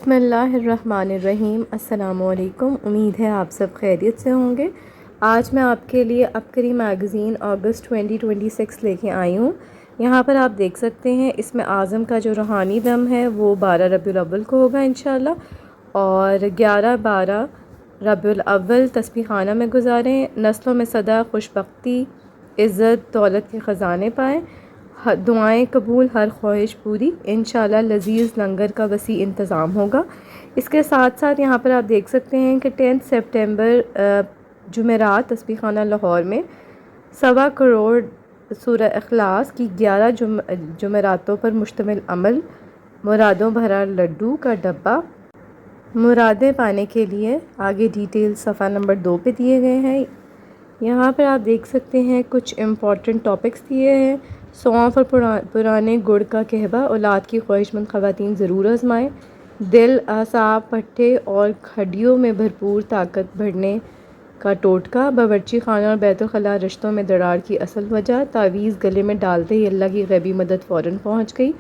بسم اللہ الرحمن الرحیم۔ السلام علیکم، امید ہے آپ سب خیریت سے ہوں گے۔ آج میں آپ کے لیے عبقری میگزین اگست 2026 لے کے آئی ہوں۔ یہاں پر آپ دیکھ سکتے ہیں اس میں اعظم کا جو روحانی دم ہے وہ 12 ربیع الاول کو ہوگا انشاءاللہ، اور 11-12 ربیع الاول تسبیح خانہ میں گزاریں، نسلوں میں صدا خوشبختی عزت دولت کے خزانے پائیں، دعائیں قبول ہر خواہش پوری، انشاءاللہ لذیذ لنگر کا وسیع انتظام ہوگا۔ اس کے ساتھ ساتھ یہاں پر آپ دیکھ سکتے ہیں کہ 10 سپٹمبر جمعرات تسبیح خانہ لاہور میں 1.25 کروڑ سورہ اخلاص کی 11 جمعراتوں پر مشتمل عمل مرادوں بھرا لڈو کا ڈبہ، مرادیں پانے کے لیے آگے ڈیٹیل صفحہ نمبر 2 پہ دیے گئے ہیں۔ یہاں پر آپ دیکھ سکتے ہیں کچھ امپورٹنٹ ٹاپکس دیے ہیں۔ سونف اور پرانے گڑ کا کہبہ اولاد کی خواہش مند خواتین ضرور آزمائیں۔ دل، اعصاب، پٹھے اور ہڈیوں میں بھرپور طاقت بڑھنے کا ٹوٹکا، باورچی خانہ اور بیت الخلاء رشتوں میں دراڑ کی اصل وجہ، تعویذ گلے میں ڈالتے ہی اللہ کی غیبی مدد فوراً پہنچ گئی،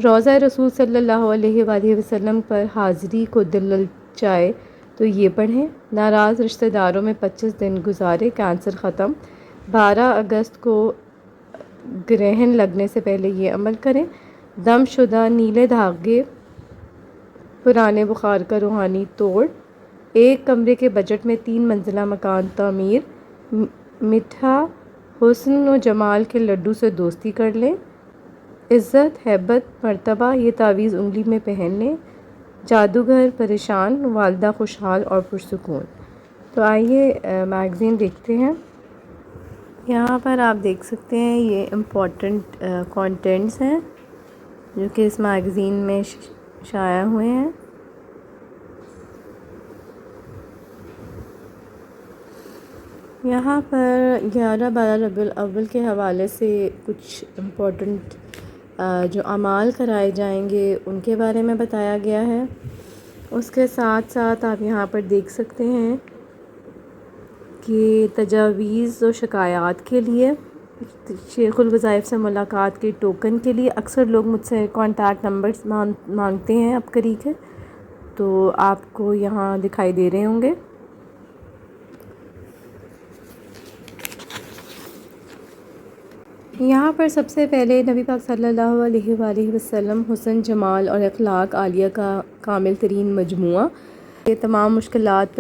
روضہ رسول صلی اللہ علیہ وآلہ وسلم پر حاضری کو دل للچائے تو یہ پڑھیں، ناراض رشتہ داروں میں 25 دن گزارے کینسر ختم، 12 اگست کو گرہن لگنے سے پہلے یہ عمل کریں، دم شدہ نیلے دھاگے پرانے بخار کا روحانی توڑ، ایک کمرے کے بجٹ میں 3 منزلہ مکان تعمیر، میٹھا حسن و جمال کے لڈو سے دوستی کر لیں، عزت ہیبت مرتبہ یہ تعویذ انگلی میں پہن لیں، جادوگر پریشان والدہ خوشحال اور پرسکون۔ تو آئیے میگزین دیکھتے ہیں۔ یہاں پر آپ دیکھ سکتے ہیں یہ امپورٹنٹ کانٹینٹس ہیں جو کہ اس میگزین میں شائع ہوئے ہیں۔ یہاں پر 11-12 ربیع الاول کے حوالے سے کچھ امپورٹنٹ جو اعمال کرائے جائیں گے ان کے بارے میں بتایا گیا ہے۔ اس کے ساتھ ساتھ آپ یہاں پر دیکھ سکتے ہیں کہ تجاویز و شکایات کے لیے شیخ الوظائف سے ملاقات کے ٹوکن کے لیے اکثر لوگ مجھ سے کانٹیکٹ نمبرز مانگتے ہیں عبقری کے، تو آپ کو یہاں دکھائی دے رہے ہوں گے۔ یہاں پر سب سے پہلے نبی پاک صلی اللہ علیہ وآلہ وسلم حسن جمال اور اخلاق عالیہ کا کامل ترین مجموعہ، یہ تمام مشکلات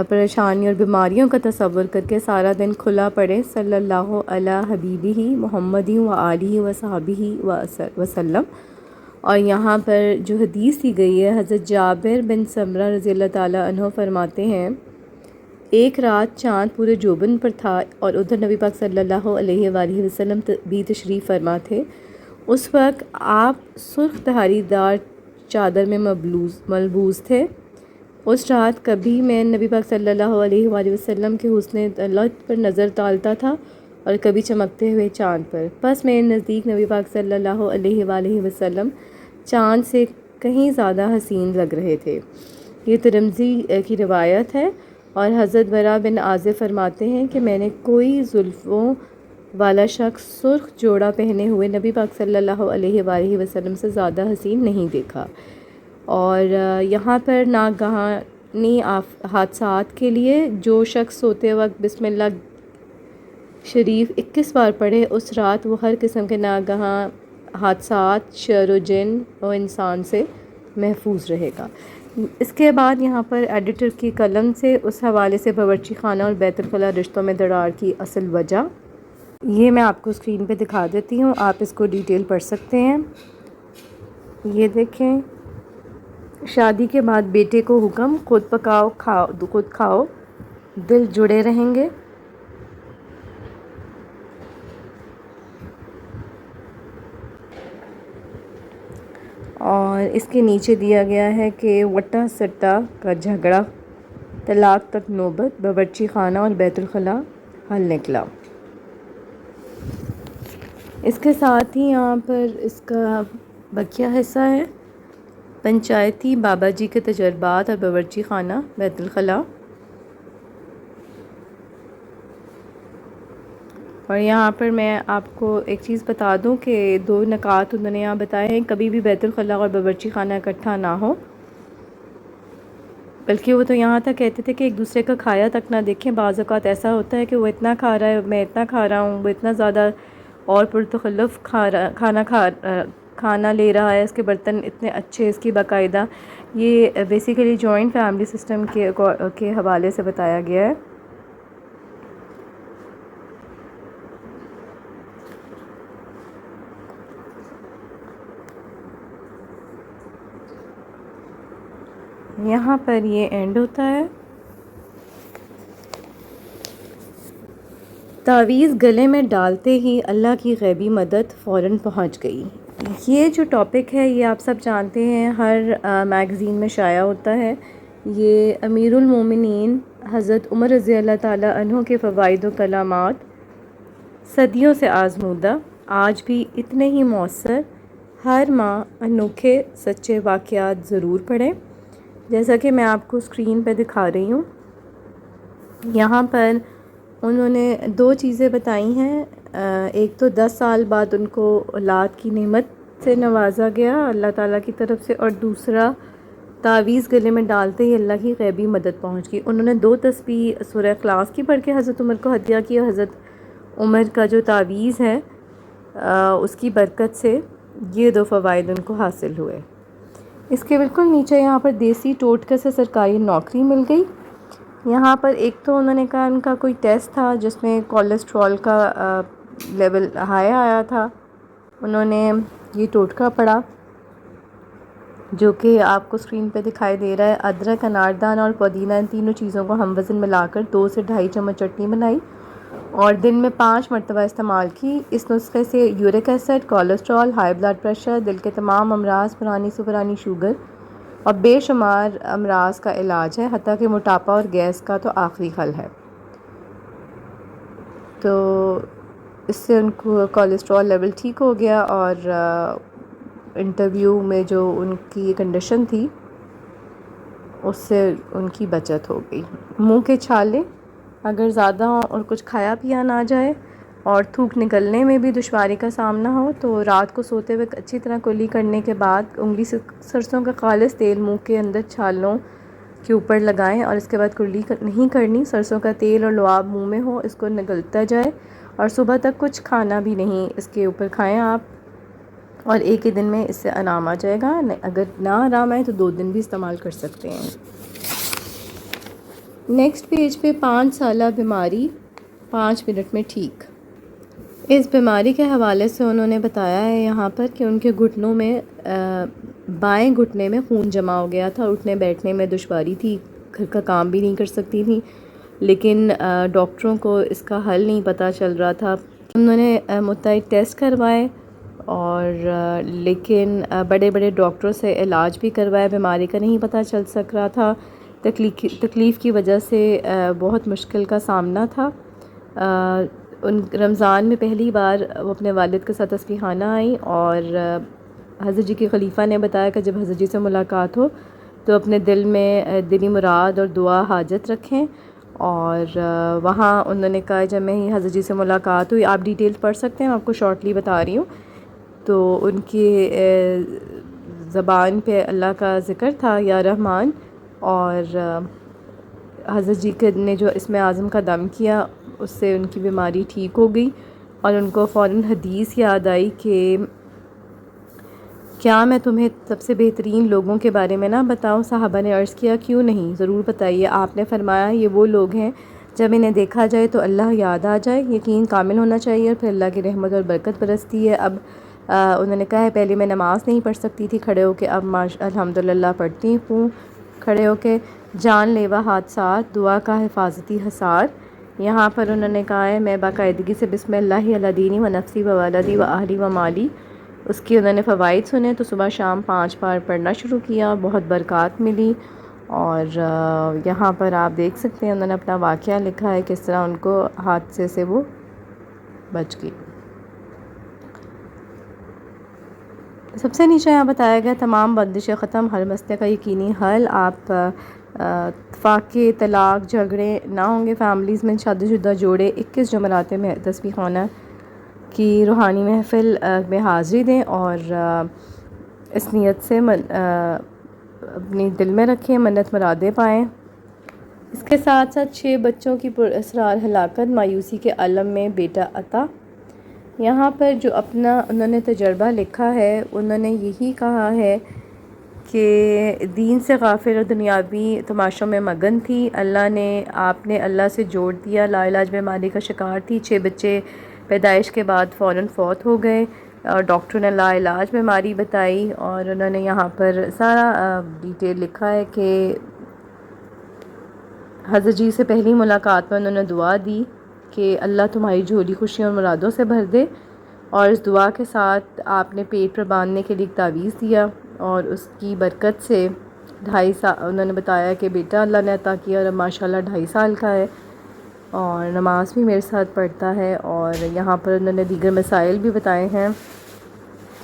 پریشانی اور بیماریوں کا تصور کر کے سارا دن کھلا پڑے صلی اللہ علی حبیبہ محمد و آلہ و صحبہ وسلم۔ اور یہاں پر جو حدیث دی گئی ہے، حضرت جابر بن سمرہ رضی اللہ تعالیٰ عنہ فرماتے ہیں ایک رات چاند پورے جوبن پر تھا اور ادھر نبی پاک صلی اللہ علیہ وآلہ وسلم بھی تشریف فرما تھے۔ اس وقت آپ سرخ دھاری دار چادر میں ملبوس تھے۔ اس رات کبھی میں نبی پاک صلی اللہ علیہ وآلہ وسلم کے حسن طلعت پر نظر ڈالتا تھا اور کبھی چمکتے ہوئے چاند پر، پس میرے نزدیک نبی پاک صلی اللہ علیہ وآلہ وسلم چاند سے کہیں زیادہ حسین لگ رہے تھے۔ یہ ترمذی کی روایت ہے۔ اور حضرت برا بن عازب فرماتے ہیں کہ میں نے کوئی زلفوں والا شخص سرخ جوڑا پہنے ہوئے نبی پاک صلی اللہ علیہ وآلہ وسلم سے زیادہ حسین نہیں دیکھا۔ اور یہاں پر ناگہانی حادثات کے لیے جو شخص سوتے وقت بسم اللہ شریف 21 بار پڑھے اس رات وہ ہر قسم کے ناگہاں حادثات، شر و جن و انسان سے محفوظ رہے گا۔ اس کے بعد یہاں پر ایڈیٹر کی قلم سے اس حوالے سے باورچی خانہ اور بیت الخلاء رشتوں میں دراڑ کی اصل وجہ یہ میں آپ کو اسکرین پہ دکھا دیتی ہوں، آپ اس کو ڈیٹیل پڑھ سکتے ہیں۔ یہ دیکھیں، شادی کے بعد بیٹے کو حکم خود پکاؤ خود کھاؤ، دل جڑے رہیں گے۔ اور اس کے نیچے دیا گیا ہے کہ وٹا سٹا کا جھگڑا، طلاق تک نوبت، باورچی خانہ اور بیت الخلاء حل نکلا۔ اس کے ساتھ ہی یہاں پر اس کا بقیہ حصہ ہے، پنچایتی بابا جی کے تجربات اور باورچی خانہ بیت الخلاء۔ اور یہاں پر میں آپ کو ایک چیز بتا دوں کہ 2 نکات انہوں نے یہاں بتائے ہیں، کبھی بھی بیت الخلاء اور باورچی خانہ اکٹھا نہ ہو، بلکہ وہ تو یہاں تک کہتے تھے کہ ایک دوسرے کا کھایا تک نہ دیکھیں۔ بعض اوقات ایسا ہوتا ہے کہ وہ اتنا کھا رہا ہے، میں اتنا کھا رہا ہوں، وہ اتنا زیادہ اور پرتکلف کھانا لے رہا ہے، اس کے برتن اتنے اچھے، اس کی باقاعدہ، یہ بیسیکلی جوائنٹ فیملی سسٹم کے حوالے سے بتایا گیا ہے۔ یہاں پر یہ اینڈ ہوتا ہے۔ تعویذ گلے میں ڈالتے ہی اللہ کی غیبی مدد فوراً پہنچ گئی۔ یہ جو ٹاپک ہے یہ آپ سب جانتے ہیں، ہر میگزین میں شائع ہوتا ہے۔ یہ امیر المومنین حضرت عمر رضی اللہ تعالیٰ عنہ کے فوائد و کلامات، صدیوں سے آزمودہ، آج بھی اتنے ہی مؤثر۔ ہر ماہ انوکھے سچے واقعات ضرور پڑھیں، جیسا کہ میں آپ کو اسکرین پہ دکھا رہی ہوں۔ یہاں پر انہوں نے 2 چیزیں بتائی ہیں، ایک تو 10 سال بعد ان کو اولاد کی نعمت سے نوازا گیا اللہ تعالیٰ کی طرف سے، اور دوسرا تعویذ گلے میں ڈالتے ہی اللہ کی غیبی مدد پہنچ گئی۔ انہوں نے 2 تسبیح سورہ اخلاص کی پڑھ کے حضرت عمر کو ہدیہ کیا۔ حضرت عمر کا جو تعویذ ہے اس کی برکت سے یہ 2 فوائد ان کو حاصل ہوئے۔ اس کے بالکل نیچے یہاں پر دیسی ٹوٹکے سے سرکاری نوکری مل گئی۔ یہاں پر ایک تو انہوں نے کہا ان کا کوئی ٹیسٹ تھا جس میں کولیسٹرول کا لیول ہائی آیا تھا، انہوں نے یہ ٹوٹکا پڑھا جو کہ آپ کو اسکرین پہ دکھائی دے رہا ہے۔ ادرک، اناردان اور پودینہ، ان تینوں چیزوں کو ہم وزن ملا کر 2 سے 2.5 چمچ چٹنی بنائی اور دن میں 5 مرتبہ استعمال کی۔ اس نسخے سے uric acid, cholesterol, high blood pressure, دل کے تمام امراض، پرانی سے پرانی شوگر اور بے شمار امراض کا علاج ہے، حتیٰ کہ موٹاپا اور گیس کا تو آخری حل ہے۔ تو اس سے ان کو کولیسٹرول لیول ٹھیک ہو گیا، اور انٹرویو میں جو ان کی کنڈیشن تھی اس سے ان کی بچت ہو گئی۔ منہ کے چھالے اگر زیادہ ہوں اور کچھ کھایا پیا نہ جائے اور تھوک نکلنے میں بھی دشواری کا سامنا ہو تو رات کو سوتے وقت اچھی طرح کلی کرنے کے بعد انگلی سے سرسوں کا خالص تیل منہ کے اندر چھالوں کے اوپر لگائیں، اور اس کے بعد کلی نہیں کرنی، سرسوں کا تیل اور لعاب منہ میں ہو، اس کو نگلتا جائے، اور صبح تک کچھ کھانا بھی نہیں اس کے اوپر کھائیں آپ، اور ایک ہی دن میں اس سے آرام آ جائے گا۔ اگر نہ آرام آئے تو 2 دن بھی استعمال کر سکتے ہیں۔ نیکسٹ پیج پہ 5 سالہ بیماری 5 منٹ میں ٹھیک۔ اس بیماری کے حوالے سے انہوں نے بتایا ہے یہاں پر کہ ان کے گھٹنوں میں بائیں گھٹنے میں خون جمع ہو گیا تھا، اٹھنے بیٹھنے میں دشواری تھی، گھر کا کام بھی نہیں کر سکتی تھی، لیکن ڈاکٹروں کو اس کا حل نہیں پتہ چل رہا تھا۔ انہوں نے متعدد ٹیسٹ کروائے اور لیکن بڑے بڑے ڈاکٹروں سے علاج بھی کروایا، بیماری کا نہیں پتہ چل سک رہا تھا۔ تکلیف کی وجہ سے بہت مشکل کا سامنا تھا۔ ان رمضان میں پہلی بار وہ اپنے والد کے ساتھ تسبیح خانہ آئیں، اور حضرت جی کے خلیفہ نے بتایا کہ جب حضرت جی سے ملاقات ہو تو اپنے دل میں دلی مراد اور دعا حاجت رکھیں، اور وہاں انہوں نے کہا جب میں حضرت جی سے ملاقات ہوئی، آپ ڈیٹیل پڑھ سکتے ہیں، میں آپ کو شارٹلی بتا رہی ہوں، تو ان کی زبان پہ اللہ کا ذکر تھا یا رحمان، اور حضرت جی نے جو اسم اعظم کا دم کیا اس سے ان کی بیماری ٹھیک ہو گئی، اور ان کو فوراً حدیث یاد آئی کہ کیا میں تمہیں سب سے بہترین لوگوں کے بارے میں نہ بتاؤں؟ صحابہ نے عرض کیا کیوں نہیں، ضرور بتائیے۔ آپ نے فرمایا یہ وہ لوگ ہیں جب انہیں دیکھا جائے تو اللہ یاد آ جائے، یقین کامل ہونا چاہیے، اور پھر اللہ کی رحمت اور برکت برستی ہے۔ اب انہوں نے کہا ہے پہلے میں نماز نہیں پڑھ سکتی تھی کھڑے ہو کے، اب الحمدللہ پڑھتی ہوں کھڑے ہو کے۔ جان لیوا حادثات، دعا کا حفاظتی حصار، یہاں پر انہوں نے کہا ہے میں باقاعدگی سے بسم اللہ علی دینی و نفسی و ولدی و اہلی و مالی، اس کی انہوں نے فوائد سنے تو صبح شام 5 بار پڑھنا شروع کیا، بہت برکات ملی۔ اور یہاں پر آپ دیکھ سکتے ہیں انہوں نے اپنا واقعہ لکھا ہے کس طرح ان کو حادثے سے وہ بچ گئی۔ سب سے نیچے یہاں بتایا گیا تمام بندشیں ختم، ہر مسئلے کا یقینی حل۔ آپ اتفاق طلاق جھگڑے نہ ہوں گے فیملیز میں. شادی شدہ جوڑے 21 جمعرات میں تسبیح خانہ کی روحانی محفل میں حاضری دیں اور اس نیت سے اپنی دل میں رکھیں، منت مرادیں پائیں. اس کے ساتھ ساتھ 6 بچوں کی پراسرار ہلاکت، مایوسی کے عالم میں بیٹا عطا. یہاں پر جو اپنا انہوں نے تجربہ لکھا ہے، انہوں نے یہی کہا ہے کہ دین سے غافل اور دنیاوی تماشوں میں مگن تھی. آپ نے اللہ سے جوڑ دیا. لاعلاج بیماری کا شکار تھی. 6 بچے پیدائش کے بعد فوراً فوت ہو گئے اور ڈاکٹر نے لاعلاج بیماری بتائی. اور انہوں نے یہاں پر سارا ڈیٹیل لکھا ہے کہ حضرت جی سے پہلی ملاقات میں انہوں نے دعا دی کہ اللہ تمہاری جھولی خوشیوں اور مرادوں سے بھر دے، اور اس دعا کے ساتھ آپ نے پیٹ پر باندھنے کے لیے ایک تعویذ دیا اور اس کی برکت سے 2.5 سال انہوں نے بتایا کہ بیٹا اللہ نے عطا کیا اور اب ماشاءاللہ 2.5 سال کا ہے اور نماز بھی میرے ساتھ پڑھتا ہے. اور یہاں پر انہوں نے دیگر مسائل بھی بتائے ہیں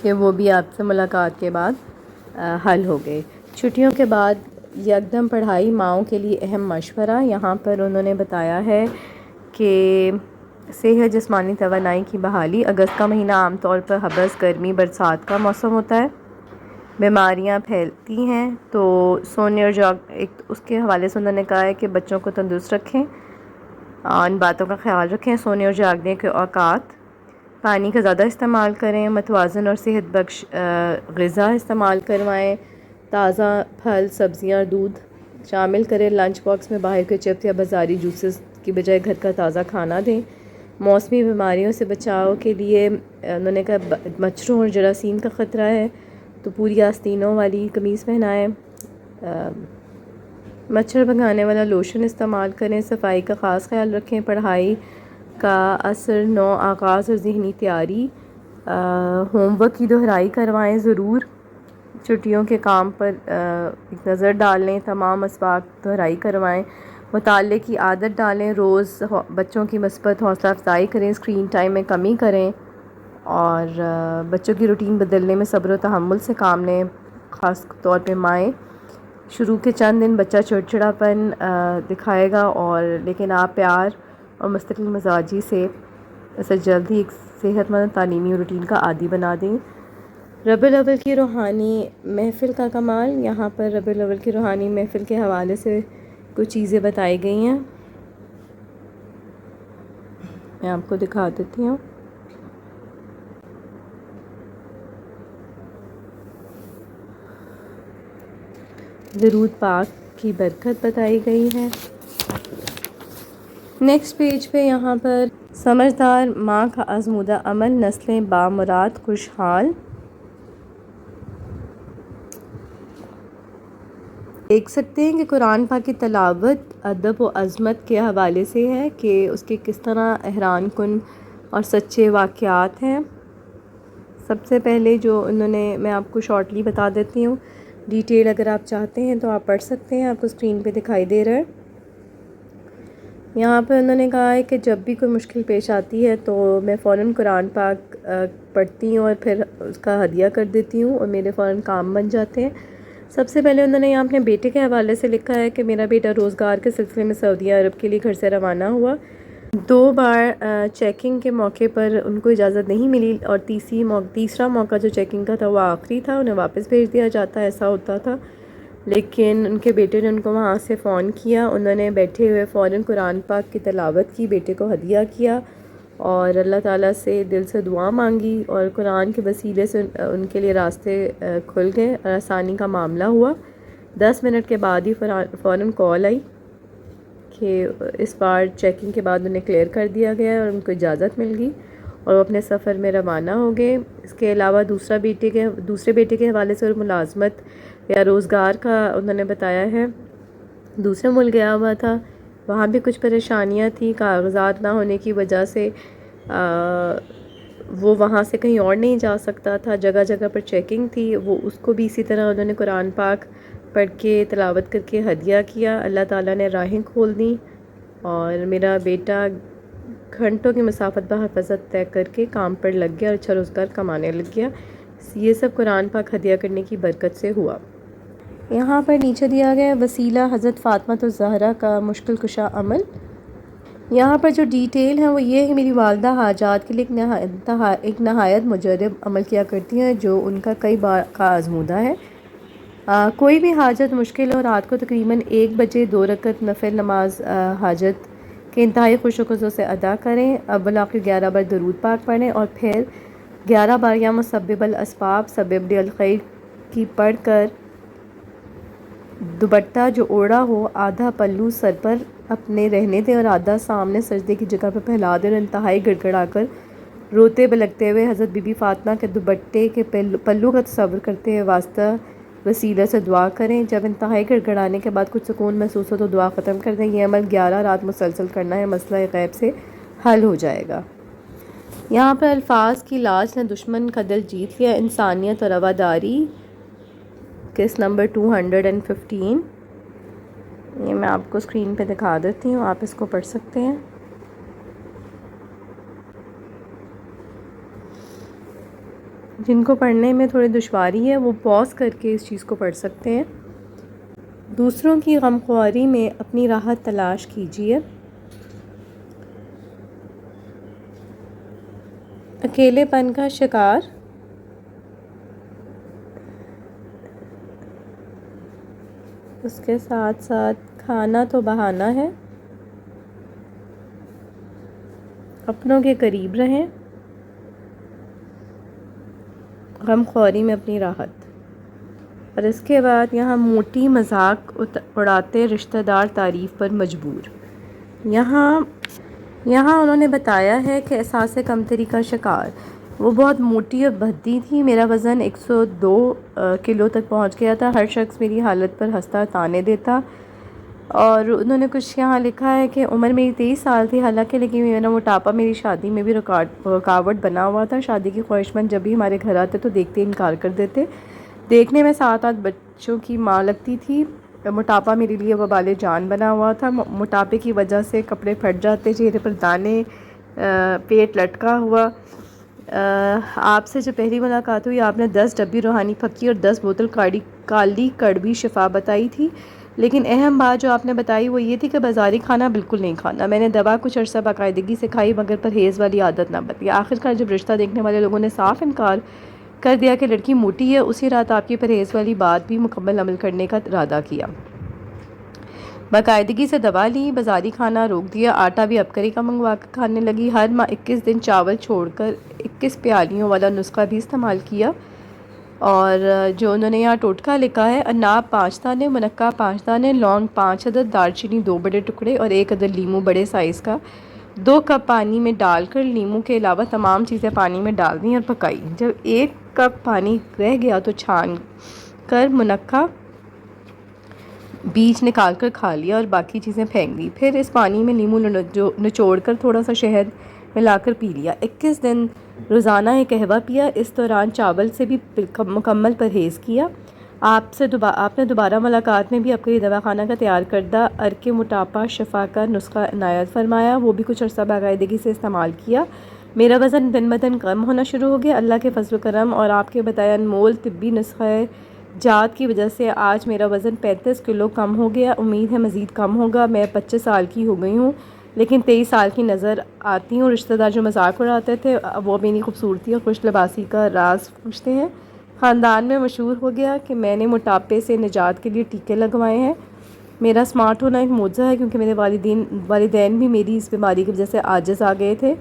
کہ وہ بھی آپ سے ملاقات کے بعد حل ہو گئے. چھٹیوں کے بعد یکدم پڑھائی ماؤں کے لیے اہم مشورہ. یہاں پر انہوں نے بتایا ہے کہ صحت جسمانی توانائی کی بحالی. اگست کا مہینہ عام طور پر حبس، گرمی، برسات کا موسم ہوتا ہے، بیماریاں پھیلتی ہیں. تو سونے اور اس کے حوالے سے انہوں نے کہا ہے کہ بچوں کو تندرست رکھیں، ان باتوں کا خیال رکھیں. سونے اور جاگنے کے اوقات، پانی کا زیادہ استعمال کریں، متوازن اور صحت بخش غذا استعمال کروائیں، تازہ پھل، سبزیاں اور دودھ شامل کریں. لنچ باکس میں باہر کے چپس یا بازاری جوسز کی بجائے گھر کا تازہ کھانا دیں. موسمی بیماریوں سے بچاؤ کے لیے انہوں نے کہا مچھروں اور جراثیم کا خطرہ ہے تو پوری آستینوں والی قمیص پہنائیں، مچھر بھگانے والا لوشن استعمال کریں، صفائی کا خاص خیال رکھیں. پڑھائی کا اثر، نو آغاز اور ذہنی تیاری، ہوم ورک کی دہرائی کروائیں ضرور. چھٹیوں کے کام پر ایک نظر ڈال لیں، تمام اسباق دہرائی کروائیں. مطالعے کی عادت ڈالیں، روز بچوں کی مثبت حوصلہ افزائی کریں. اسکرین ٹائم میں کمی کریں اور بچوں کی روٹین بدلنے میں صبر و تحمل سے کام لیں، خاص طور پہ مائیں. شروع کے چند دن بچہ چڑچڑاپن دکھائے گا لیکن آپ پیار اور مستقل مزاجی سے اسے جلد ہی ایک صحت مند تعلیمی روٹین کا عادی بنا دیں. ربیع الاول کی روحانی محفل کا کمال. یہاں پر ربیع الاول کی روحانی محفل کے حوالے سے کچھ چیزیں بتائی گئی ہیں، میں آپ کو دکھا دیتی ہوں. درود پاک کی برکت بتائی گئی ہے. نیکسٹ پیج پہ یہاں پر سمجھدار ماں کا آزمودہ عمل، نسلیں بامراد خوشحال. دیکھ سکتے ہیں کہ قرآن پاک کی تلاوت ادب و عظمت کے حوالے سے ہے کہ اس کے کس طرح حیران کن اور سچے واقعات ہیں. سب سے پہلے جو میں آپ کو شارٹلی بتا دیتی ہوں، ڈیٹیل اگر آپ چاہتے ہیں تو آپ پڑھ سکتے ہیں، آپ کو اسکرین پہ دکھائی دے رہا ہے. یہاں پہ انہوں نے کہا ہے کہ جب بھی کوئی مشکل پیش آتی ہے تو میں فوراً قرآن پاک پڑھتی ہوں اور پھر اس کا ہدیہ کر دیتی ہوں اور میرے فوراً کام بن جاتے ہیں. سب سے پہلے انہوں نے یہاں اپنے بیٹے کے حوالے سے لکھا ہے کہ میرا بیٹا روزگار کے سلسلے میں سعودیہ عرب کے لیے گھر سے روانہ ہوا. 2 بار چیکنگ کے موقع پر ان کو اجازت نہیں ملی اور تیسرا موقع جو چیکنگ کا تھا وہ آخری تھا، انہیں واپس بھیج دیا جاتا، ایسا ہوتا تھا. لیکن ان کے بیٹے نے ان کو وہاں سے فون کیا، انہوں نے بیٹھے ہوئے فوراً قرآن پاک کی تلاوت کی، بیٹے کو ہدیہ کیا اور اللہ تعالیٰ سے دل سے دعا مانگی اور قرآن کے وسیلے سے ان کے لیے راستے کھل گئے اور آسانی کا معاملہ ہوا. 10 منٹ کے بعد ہی فوراً کال آئی کہ اس بار چیکنگ کے بعد انہیں کلیئر کر دیا گیا اور ان کو اجازت مل گئی اور وہ اپنے سفر میں روانہ ہو گئے. اس کے علاوہ دوسرے بیٹے کے حوالے سے اور ملازمت یا روزگار کا انہوں نے بتایا ہے. دوسرے ملک گیا ہوا تھا، وہاں بھی کچھ پریشانیاں تھیں، کاغذات نہ ہونے کی وجہ سے وہ وہاں سے کہیں اور نہیں جا سکتا تھا، جگہ جگہ پر چیکنگ تھی. اس کو بھی اسی طرح انہوں نے قرآن پاک پڑھ کے تلاوت کر کے ہدیہ کیا، اللہ تعالیٰ نے راہیں کھول دیں اور میرا بیٹا گھنٹوں کی مسافت بحفاظت طے کر کے کام پر لگ گیا اور اچھا روزگار کمانے لگ گیا. یہ سب قرآن پاک ہدیہ کرنے کی برکت سے ہوا. یہاں پر نیچے دیا گیا ہے وسیلہ حضرت فاطمہ الزہرا کا مشکل کشا عمل۔ یہاں پر جو ڈیٹیل ہے وہ یہ ہے کہ میری والدہ حاجات کے لیے ایک نہایت مجرب عمل کیا کرتی ہیں جو ان کا کئی بار کا آزمودہ ہے۔ کوئی بھی حاجت مشکل اور رات کو تقریباً 1 بجے 2 رکعت نفل نماز حاجت کے انتہائی خوش و خضوع سے ادا کریں، اول آخر 11 بار درود پاک پڑھیں اور پھر 11 بار یا مسبب الاسباب سبب لی الخیر کی پڑھ کر دوپٹہ جو اوڑھا ہو آدھا پلو سر پر اپنے رہنے دیں اور آدھا سامنے سجدے کی جگہ پر پھیلا دیں اور انتہائی گڑ گڑا کر روتے بلکتے ہوئے حضرت بی بی فاطمہ کے دوپٹے کے پلو کا تصور کرتے ہوئے واسطہ وسیلہ سے دعا کریں۔ جب انتہائی گڑ گڑانے کے بعد کچھ سکون محسوس ہو تو دعا ختم کر دیں۔ یہ عمل 11 رات مسلسل کرنا ہے، مسئلہ غیب سے حل ہو جائے گا۔ یہاں پر الفاظ کی لاج نے دشمن کا دل جیت لیا، انسانیت اور رواداری، کس نمبر 215۔ یہ میں آپ کو اسکرین پہ دکھا دیتی ہوں، آپ اس کو پڑھ سکتے ہیں۔ جن کو پڑھنے میں تھوڑی دشواری ہے وہ پاز کر کے اس چیز کو پڑھ سکتے ہیں۔ دوسروں کی غمخواری میں اپنی راحت تلاش کیجیے، اکیلے پن کا شکار اس کے ساتھ ساتھ کھانا تو بہانہ ہے، اپنوں کے قریب رہیں، غمخواری میں اپنی راحت۔ اور اس کے بعد یہاں موٹی مذاق اڑاتے رشتہ دار تعریف پر مجبور۔ یہاں انہوں نے بتایا ہے کہ احساس کمتری کا شکار، وہ بہت موٹی اور بھدی تھی، میرا وزن 102 کلو تک پہنچ گیا تھا، ہر شخص میری حالت پر ہنستا تانے دیتا۔ اور انہوں نے کچھ یہاں لکھا ہے کہ عمر میری 23 سال تھی، حالانکہ لیکن میرا موٹاپا میری شادی میں بھی رکاوٹ بنا ہوا تھا۔ شادی کی خواہشمند جب بھی ہمارے گھر آتے تو دیکھتے انکار کر دیتے، دیکھنے میں 7-8 بچوں کی ماں لگتی تھی۔ موٹاپا میرے لیے وبال جان بنا ہوا تھا، موٹاپے کی وجہ سے کپڑے پھٹ جاتے، چہرے پر دانے، پیٹ لٹکا ہوا۔ آپ سے جب پہلی ملاقات ہوئی آپ نے 10 ڈبی روحانی پھکی اور 10 بوتل کالی کڑوی شفا بتائی تھی، لیکن اہم بات جو آپ نے بتائی وہ یہ تھی کہ بازاری کھانا بالکل نہیں کھانا۔ میں نے دوا کچھ عرصہ باقاعدگی سے کھائی مگر پرہیز والی عادت نہ بدلی۔ آخرکار جب رشتہ دیکھنے والے لوگوں نے صاف انکار کر دیا کہ لڑکی موٹی ہے، اسی رات آپ کی پرہیز والی بات بھی مکمل عمل کرنے کا ارادہ کیا، باقاعدگی سے دوا لی، بازاری کھانا روک دیا، آٹا بھی ابکری کا منگوا کر کھانے لگی، ہر ماہ 21 دن چاول چھوڑ کر 21 پیالیوں والا نسخہ بھی استعمال کیا۔ اور جو انہوں نے یہاں ٹوٹکا لکھا ہے، اناب 5 دانے، منقہ 5 دانے، لونگ 5 عدد، دار چینی 2 بڑے ٹکڑے اور 1 عدد لیموں بڑے سائز کا 2 کپ پانی میں ڈال کر لیموں کے علاوہ تمام چیزیں پانی میں ڈال دیں اور پکائی۔ جب 1 کپ پانی رہ گیا تو چھان کر منقہ بیج نکال کر کھا لیا اور باقی چیزیں پھینک دی، پھر اس پانی میں لیموں نچوڑ کر تھوڑا سا شہد ملا کر پی لیا۔ 21 دن روزانہ ایک قہوہ پیا، اس دوران چاول سے بھی مکمل پرہیز کیا۔ آپ نے دوبارہ ملاقات میں بھی ابکری دواخانہ کا تیار کردہ ارک موٹاپا شفا کا نسخہ عنایت فرمایا، وہ بھی کچھ عرصہ باقاعدگی سے استعمال کیا۔ میرا وزن دن بدن کم ہونا شروع ہو گیا، اللہ کے فضل و کرم اور آپ کے بتائے انمول طبی نسخہ جات کی وجہ سے آج میرا وزن 35 کلو کم ہو گیا، امید ہے مزید کم ہوگا۔ میں 25 سال کی ہو گئی ہوں لیکن 23 سال کی نظر آتی ہوں۔ رشتہ دار جو مذاق اڑاتے تھے وہ میری خوبصورتی اور خوش لباسی کا راز پوچھتے ہیں۔ خاندان میں مشہور ہو گیا کہ میں نے موٹاپے سے نجات کے لیے ٹیکے لگوائے ہیں۔ میرا سمارٹ ہونا ایک معجزہ ہے کیونکہ میرے والدین بھی میری اس بیماری کی وجہ سے عاجز آ گئے تھے۔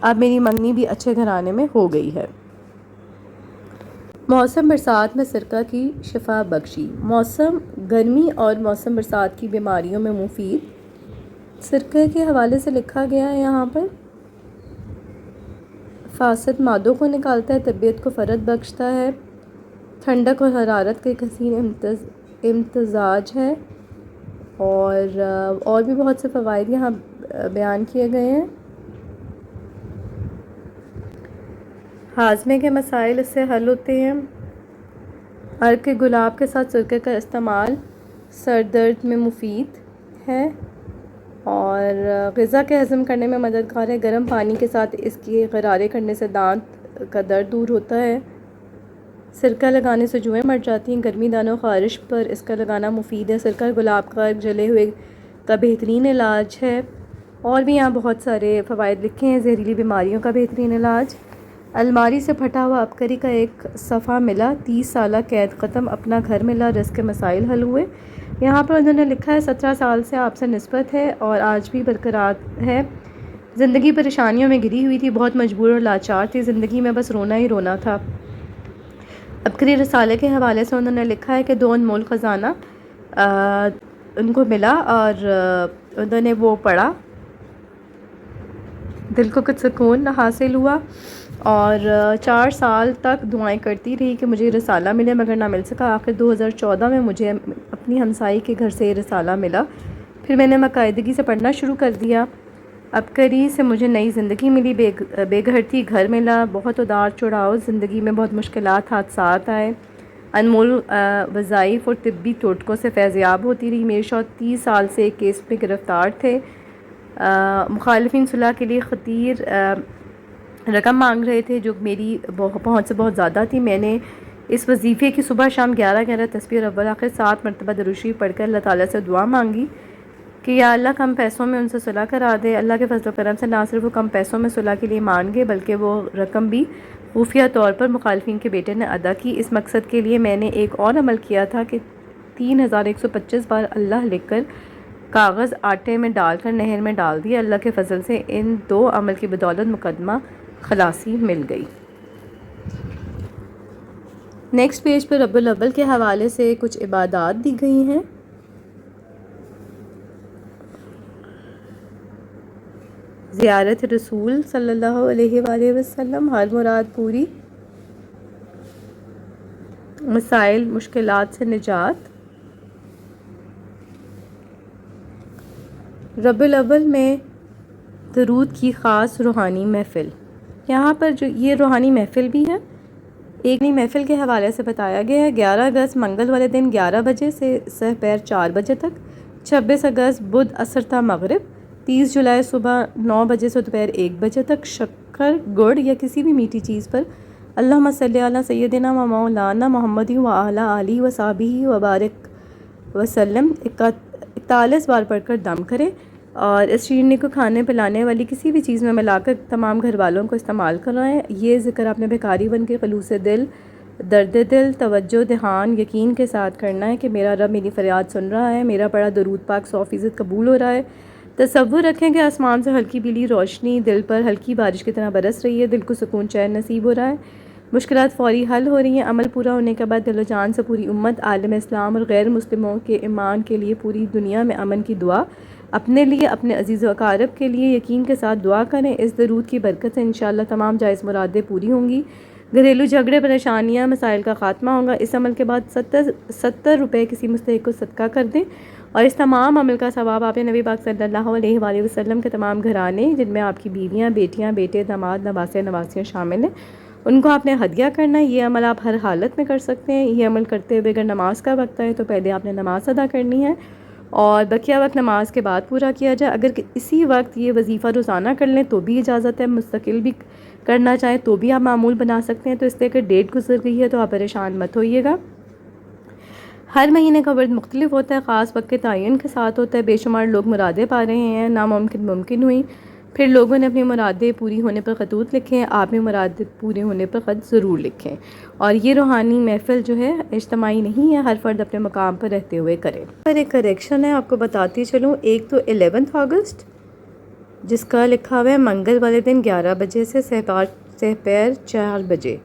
اب میری منگنی بھی اچھے گھرانے میں ہو گئی ہے۔ موسم برسات میں سرکہ کی شفا بخشی۔ موسم گرمی اور موسم برسات کی بیماریوں میں مفید سرکہ کے حوالے سے لکھا گیا ہے یہاں پر، فاسد معدوں کو نکالتا ہے، طبیعت کو فرد بخشتا ہے، ٹھنڈک اور حرارت کا ایک حسین امتزاج ہے، اور بھی بہت سے فوائد یہاں بیان کیے گئے ہیں۔ ہاضمے کے مسائل اس سے حل ہوتے ہیں۔ عرق گلاب کے ساتھ سرکے کا استعمال سر درد میں مفید ہے اور غذا کے ہضم کرنے میں مددگار ہے۔ گرم پانی کے ساتھ اس کی غرارے کرنے سے دانت کا درد دور ہوتا ہے سرکہ لگانے سے جوئیں مر جاتی ہیں، گرمی دانوں خارش پر اس کا لگانا مفید ہے۔ سرکہ گلاب کا جلے ہوئے کا بہترین علاج ہے، اور بھی یہاں بہت سارے فوائد لکھے ہیں۔ زہریلی بیماریوں کا بہترین علاج۔ الماری سے پھٹا ہوا عبقری کا ایک صفحہ ملا، 30 سالہ قید ختم، اپنا گھر ملا، رزق کے مسائل حل ہوئے۔ یہاں پر انہوں نے لکھا ہے 17 سال سے آپ سے نسبت ہے اور آج بھی برقرار ہے۔ زندگی پریشانیوں میں گری ہوئی تھی، بہت مجبور اور لاچار تھی، زندگی میں بس رونا ہی رونا تھا۔ عبقری رسالے کے حوالے سے انہوں نے لکھا ہے کہ 2 انمول خزانہ ان کو ملا اور انہوں نے وہ پڑھا، دل کو کچھ سکون حاصل ہوا، اور 4 سال تک دعائیں کرتی رہی کہ مجھے رسالہ ملے، مگر نہ مل سکا۔ آخر 2014 میں مجھے اپنی ہمسائی کے گھر سے یہ رسالہ ملا، پھر میں نے باقاعدگی سے پڑھنا شروع کر دیا۔ عبقری سے مجھے نئی زندگی ملی، بے گھر تھی، گھر ملا، بہت ادار چڑھاؤ، زندگی میں بہت مشکلات حادثات آئے، انمول وظائف اور طبی ٹوٹکوں سے فیضیاب ہوتی رہی۔ میرے شوہر 30 سال سے ایک کیس میں گرفتار تھے، مخالفین صلح کے لیے خطیر رقم مانگ رہے تھے جو میری پہنچ سے بہت زیادہ تھی۔ میں نے اس وظیفے کی صبح شام 11 تسبیح اور اول آخر 7 مرتبہ درود شریف پڑھ کر اللہ تعالیٰ سے دعا مانگی کہ یا اللہ کم پیسوں میں ان سے صلح کرا دے۔ اللہ کے فضل و کرم سے نہ صرف وہ کم پیسوں میں صلح کے لیے مان گئے بلکہ وہ رقم بھی خفیہ طور پر مخالفین کے بیٹے نے ادا کی۔ اس مقصد کے لیے میں نے ایک اور عمل کیا تھا کہ 3125 بار اللہ لکھ کر کاغذ آٹے میں ڈال کر نہر میں ڈال دیا۔ اللہ کے فضل سے ان 2 عمل کی بدولت مقدمہ خلاصی مل گئی۔ نیکسٹ پیج پر ربیع الاول کے حوالے سے کچھ عبادات دی گئی ہیں۔ زیارت رسول صلی اللہ علیہ وآلہ وسلم، ہر مراد پوری، مسائل مشکلات سے نجات۔ ربیع الاول میں درود کی خاص روحانی محفل۔ یہاں پر جو یہ روحانی محفل بھی ہے، ایک نئی محفل کے حوالے سے بتایا گیا ہے۔ 11 اگست منگل والے دن 11 بجے سے سحپیر 4 بجے تک، 26 اگست بدھ عصر تا مغرب، 30 جولائی صبح 9 بجے سے دوپہر 1 بجے تک شکر، گڑ یا کسی بھی میٹھی چیز پر اللہم صلی علی سیدنا و مولانا محمد و علی آلہ و صحبہ و بارک وسلم 41 بار پڑھ کر دم کرے، اور اس شیرنی کو کھانے پلانے والی کسی بھی چیز میں ملا کر تمام گھر والوں کو استعمال کرائیں۔ یہ ذکر آپ نے بھکاری بن کے خلوص دل، درد دل، توجہ، دھیان، یقین کے ساتھ کرنا ہے کہ میرا رب میری فریاد سن رہا ہے، میرا پڑھا درود پاک 100% قبول ہو رہا ہے۔ تصور رکھیں کہ آسمان سے ہلکی پیلی روشنی دل پر ہلکی بارش کی طرح برس رہی ہے، دل کو سکون چین نصیب ہو رہا ہے، مشکلات فوری حل ہو رہی ہیں۔ عمل پورا ہونے کے بعد دل و جان سے پوری امت، عالم اسلام اور غیر مسلموں کے ایمان کے لیے پوری دنیا میں امن کی دعا، اپنے لیے، اپنے عزیز و اقارب کے لیے یقین کے ساتھ دعا کریں۔ اس درود کی برکت سے انشاءاللہ تمام جائز مرادیں پوری ہوں گی، گھریلو جھگڑے، پریشانیاں، مسائل کا خاتمہ ہوگا۔ اس عمل کے بعد 70 روپے کسی مستحق کو صدقہ کر دیں، اور اس تمام عمل کا ثواب آپ نبی پاک صلی اللہ علیہ وآلہ وسلم کے تمام گھرانے، جن میں آپ کی بیویاں، بیٹیاں، بیٹے، داماد، نواسے، نواسیاں شامل ہیں، ان کو آپ نے ہدیہ کرنا ہے۔ یہ عمل آپ ہر حالت میں کر سکتے ہیں۔ یہ عمل کرتے ہوئے اگر نماز کا وقت ہے تو پہلے آپ نے نماز ادا کرنی ہے، اور بقیہ وقت نماز کے بعد پورا کیا جائے۔ اگر اسی وقت یہ وظیفہ روزانہ کر لیں تو بھی اجازت ہے، مستقل بھی کرنا چاہیں تو بھی آپ معمول بنا سکتے ہیں۔ تو اس لیے اگر ڈیٹ گزر گئی ہے تو آپ پریشان مت ہوئیے گا۔ ہر مہینے کا ورد مختلف ہوتا ہے، خاص وقت کے تعین کے ساتھ ہوتا ہے۔ بے شمار لوگ مرادیں پا رہے ہیں، ناممکن ممکن ہوئی، پھر لوگوں نے اپنی مرادیں پوری ہونے پر خطوط لکھے ہیں، آپ بھی مرادیں پورے ہونے پر خط ضرور لکھیں۔ اور یہ روحانی محفل جو ہے اجتماعی نہیں ہے، ہر فرد اپنے مقام پر رہتے ہوئے کرے۔ پر ایک کریکشن ہے، آپ کو بتاتی چلوں۔ ایک تو 11 اگست جس کا لکھا ہوا ہے منگل والے دن 11 بجے سے سحپیر 4 بجے،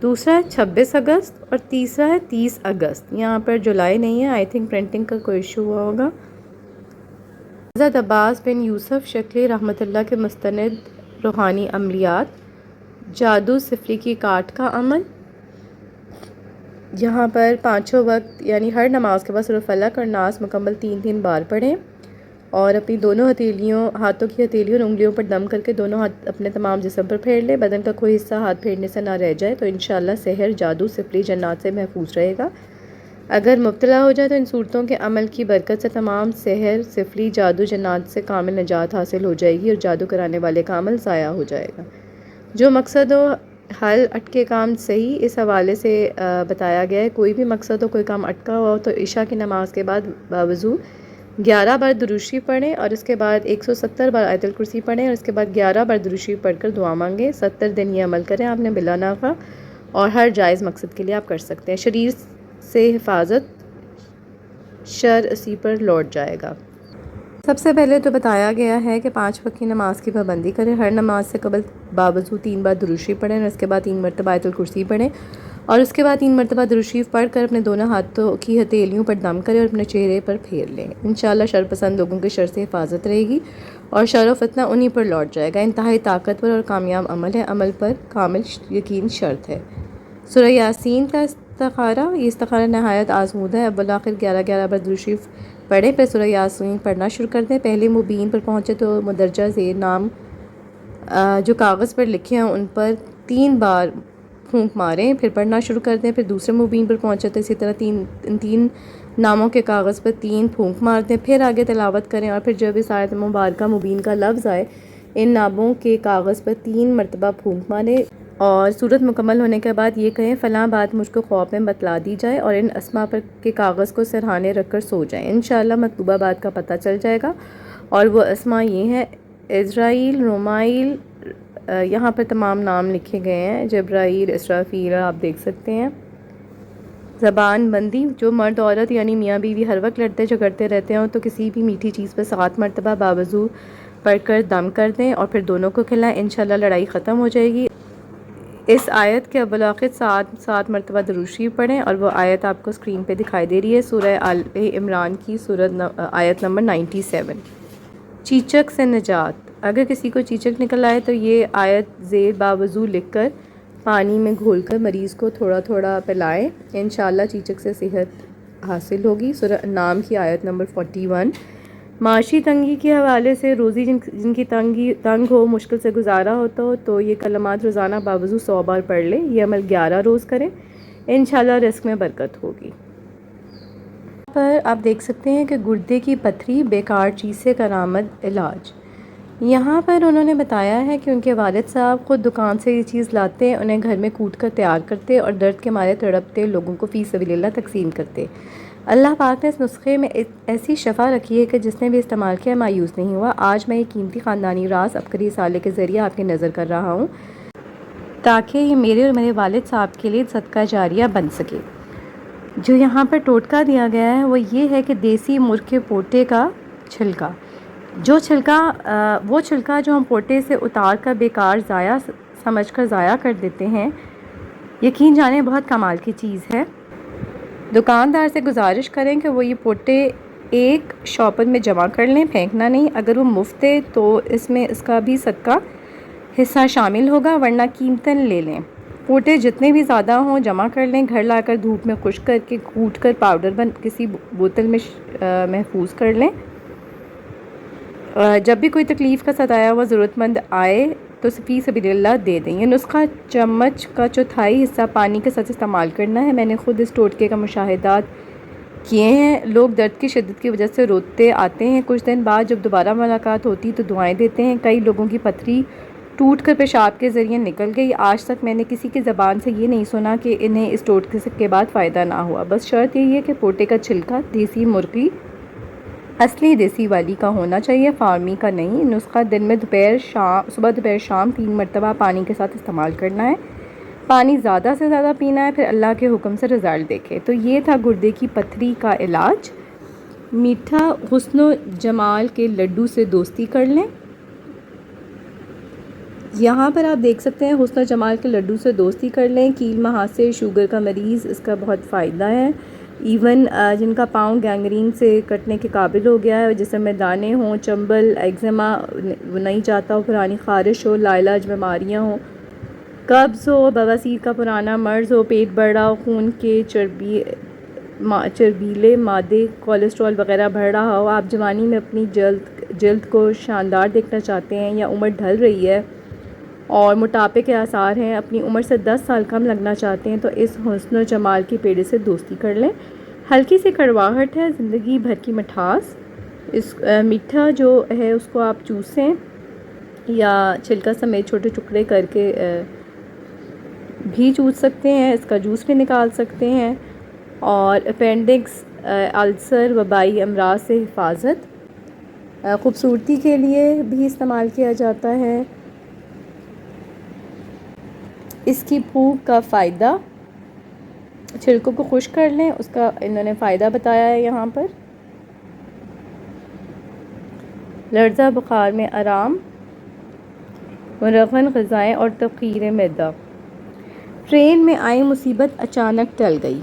دوسرا ہے 26 اگست، اور تیسرا ہے 30 اگست۔ یہاں پر جولائی نہیں ہے، آئی تھنک پرنٹنگ کا کوئی ایشو ہوا ہوگا۔ حضرت عباس بن یوسف شکلی رحمۃ اللہ کے مستند روحانی عملیات، جادو سفلی کی کاٹ کا عمل۔ یہاں پر 5 وقت یعنی ہر نماز کے بعد سورہ فلق اور ناس مکمل 3 بار پڑھیں، اور اپنی دونوں ہاتھوں کی ہتھیلیوں اور انگلیوں پر دم کر کے دونوں ہاتھ اپنے تمام جسم پر پھیر لیں۔ بدن کا کوئی حصہ ہاتھ پھیرنے سے نہ رہ جائے تو انشاءاللہ سحر، جادو، سفلی، جنات سے محفوظ رہے گا۔ اگر مبتلا ہو جائے تو ان صورتوں کے عمل کی برکت سے تمام سحر، سفلی، جادو، جنات سے کامل نجات حاصل ہو جائے گی، اور جادو کرانے والے کا عمل ضائع ہو جائے گا۔ جو مقصد ہو حل اٹکے کام صحیح اس حوالے سے بتایا گیا ہے، کوئی بھی مقصد ہو، کوئی کام اٹکا ہوا ہو تو عشاء کی نماز کے بعد باوضو 11 بار درود شریف پڑھیں اور اس کے بعد 170 بار آیت الکرسی پڑھیں اور اس کے بعد 11 بار درود شریف پڑھ کر دعا مانگیں۔ 70 دن یہ عمل کریں آپ نے بلا ناغہ، اور ہر جائز مقصد کے لیے آپ کر سکتے ہیں۔ شریر سے حفاظت، شر اسی پر لوٹ جائے گا۔ سب سے پہلے تو بتایا گیا ہے کہ 5 وقت کی نماز کی پابندی کریں، ہر نماز سے قبل باوضو 3 بار درود شریف پڑھیں اور اس کے بعد 3 مرتبہ آیت الکرسی پڑھیں اور اس کے بعد 3 مرتبہ درود شریف پڑھ کر اپنے دونوں ہاتھوں کی ہتھیلیوں پر دم کریں اور اپنے چہرے پر پھیر لیں۔ انشاءاللہ شر پسند لوگوں کے شر سے حفاظت رہے گی اور شر و فتنہ انہی پر لوٹ جائے گا۔ انتہائی طاقتور اور کامیاب عمل ہے، عمل پر کامل یقین شرط ہے۔ سورہ یاسین کا استخارہ، یہ استخارہ نہایت آزمودہ ہے۔ بالآخر 11 بار درود شریف پڑھیں، پھر سورہ یاسین پڑھنا شروع کر دیں۔ پہلے مبین پر پہنچے تو مندرجہ ذیل نام جو کاغذ پر لکھے ہیں ان پر 3 بار پھونک ماریں، پھر پڑھنا شروع کر دیں۔ پھر دوسرے مبین پر پہنچے تو اسی طرح تین ناموں کے کاغذ پر 3 پھونک مار دیں، پھر آگے تلاوت کریں اور پھر جب اس آیت مبارکہ مبین کا لفظ آئے ان ناموں کے کاغذ پر 3 مرتبہ پھونک ماریں اور صورت مکمل ہونے کے بعد یہ کہیں فلاں بات مجھ کو خواب میں بتلا دی جائے اور ان اسما پر کے کاغذ کو سرہانے رکھ کر سو جائیں۔ انشاءاللہ مطلوبہ بات کا پتہ چل جائے گا، اور وہ اسما یہ ہیں: عزرائیل، رومائیل، یہاں پر تمام نام لکھے گئے ہیں، جبرائیل، اسرافیل، آپ دیکھ سکتے ہیں۔ زبان بندی، جو مرد عورت یعنی میاں بیوی ہر وقت لڑتے جھگڑتے رہتے ہوں تو کسی بھی میٹھی چیز پر 7 مرتبہ باوضو پڑھ کر دم کر دیں اور پھر دونوں کو کھلائیں، انشاءاللہ لڑائی ختم ہو جائے گی۔ اس آیت کے بالآخر 7 مرتبہ درود شریف پڑھیں اور وہ آیت آپ کو اسکرین پہ دکھائی دے رہی ہے، سورہ آل عمران کی آیت نمبر 97۔ چیچک سے نجات، اگر کسی کو چیچک نکل آئے تو یہ آیت زیر باوضو لکھ کر پانی میں گھول کر مریض کو تھوڑا تھوڑا پلائیں، انشاءاللہ چیچک سے صحت حاصل ہوگی۔ سورہ انعام کی آیت نمبر 41۔ معاشی تنگی کے حوالے سے، روزی جن کی تنگ ہو، مشکل سے گزارا ہوتا ہو تو یہ کلمات روزانہ باوضو 100 بار پڑھ لیں، یہ عمل 11 روز کریں، انشاءاللہ رزق میں برکت ہوگی۔ یہاں پر آپ دیکھ سکتے ہیں کہ گردے کی پتھری بیکار چیز سے کارآمد علاج۔ یہاں پر انہوں نے بتایا ہے کہ ان کے والد صاحب خود دکان سے یہ چیز لاتے، انہیں گھر میں کوٹ کر تیار کرتے اور درد کے مارے تڑپتے لوگوں کو فی سبیل اللہ تقسیم کرتے۔ اللہ پاک نے اس نسخے میں ایسی شفا رکھی ہے کہ جس نے بھی استعمال کیا مایوس نہیں ہوا۔ آج میں یہ قیمتی خاندانی راز عبقری رسالے کے ذریعے آپ کی نظر کر رہا ہوں تاکہ یہ میرے اور میرے والد صاحب کے لیے صدقہ جاریہ بن سکے۔ جو یہاں پر ٹوٹکا دیا گیا ہے وہ یہ ہے کہ دیسی مرغ کے پوٹے کا چھلکا، وہ چھلکا جو ہم پوٹے سے اتار کر بیکار ضائع سمجھ کر ضائع کر دیتے ہیں، یقین جانیں بہت کمال کی چیز ہے۔ دکاندار سے گزارش کریں کہ وہ یہ پوٹے ایک شاپر میں جمع کر لیں، پھینکنا نہیں۔ اگر وہ مفت ہے تو اس میں اس کا بھی صدقہ حصہ شامل ہوگا، ورنہ قیمتاً لے لیں۔ پوٹے جتنے بھی زیادہ ہوں جمع کر لیں، گھر لا کر دھوپ میں خشک کر کے کوٹ کر پاؤڈر کسی بوتل میں محفوظ کر لیں۔ جب بھی کوئی تکلیف کا ستایا ہوا ضرورت مند آئے تو فی سبیل اللہ دے دیں۔ یہ نسخہ چمچ کا چوتھائی حصہ پانی کے ساتھ استعمال کرنا ہے۔ میں نے خود اس ٹوٹکے کا مشاہدات کیے ہیں، لوگ درد کی شدت کی وجہ سے روتے آتے ہیں، کچھ دن بعد جب دوبارہ ملاقات ہوتی تو دعائیں دیتے ہیں۔ کئی لوگوں کی پتھری ٹوٹ کر پیشاب کے ذریعے نکل گئی۔ آج تک میں نے کسی کی زبان سے یہ نہیں سنا کہ انہیں اس ٹوٹکے کے بعد فائدہ نہ ہوا۔ بس شرط یہی ہے کہ پوٹے کا چھلکا دیسی مرغی، اصلی دیسی والی کا ہونا چاہیے، فارمی کا نہیں۔ نسخہ دن میں صبح دوپہر شام 3 مرتبہ پانی کے ساتھ استعمال کرنا ہے۔ پانی زیادہ سے زیادہ پینا ہے، پھر اللہ کے حکم سے رزلٹ دیکھے۔ تو یہ تھا گردے کی پتھری کا علاج۔ میٹھا حسن و جمال کے لڈو سے دوستی کر لیں۔ یہاں پر آپ دیکھ سکتے ہیں حسن و جمال کے لڈو سے دوستی کر لیں۔ کیل مہاسے، شوگر کا مریض، اس کا بہت فائدہ ہے۔ ایون جن کا پاؤں گینگرین سے کٹنے کے قابل ہو گیا ہے، جسم میں دانے ہوں، چنبل، ایگزیما نہیں جاتا ہو، پرانی خارش ہو، لاعلاج بیماریاں ہوں، قبض ہو، بواسیر کا پرانا مرض ہو، پیٹ بڑھا ہو، خون کے چربیلے مادے، کولیسٹرول وغیرہ بڑھ رہا ہو، آپ جوانی میں اپنی جلد کو شاندار دیکھنا چاہتے ہیں یا عمر ڈھل رہی ہے اور موٹاپے کے آثار ہیں، اپنی عمر سے 10 سال کم لگنا چاہتے ہیں تو اس حسن و جمال کے پیڑے سے دوستی کر لیں۔ ہلکی سی کڑواہٹ ہے، زندگی بھر کی مٹھاس، اس میٹھا جو ہے اس کو آپ چوسیں یا چھلکا سمیت چھوٹے ٹکڑے کر کے بھی چوس سکتے ہیں، اس کا جوس بھی نکال سکتے ہیں، اور اپینڈکس، السر، وبائی امراض سے حفاظت، خوبصورتی کے لیے بھی استعمال کیا جاتا ہے۔ اس کی پھونک کا فائدہ، چھلکوں کو خشک کر لیں، اس کا انہوں نے فائدہ بتایا ہے یہاں پر۔ لرزہ بخار میں آرام، مرغن غذائیں اور تفخیر معدہ۔ ٹرین میں آئی مصیبت اچانک ٹل گئی۔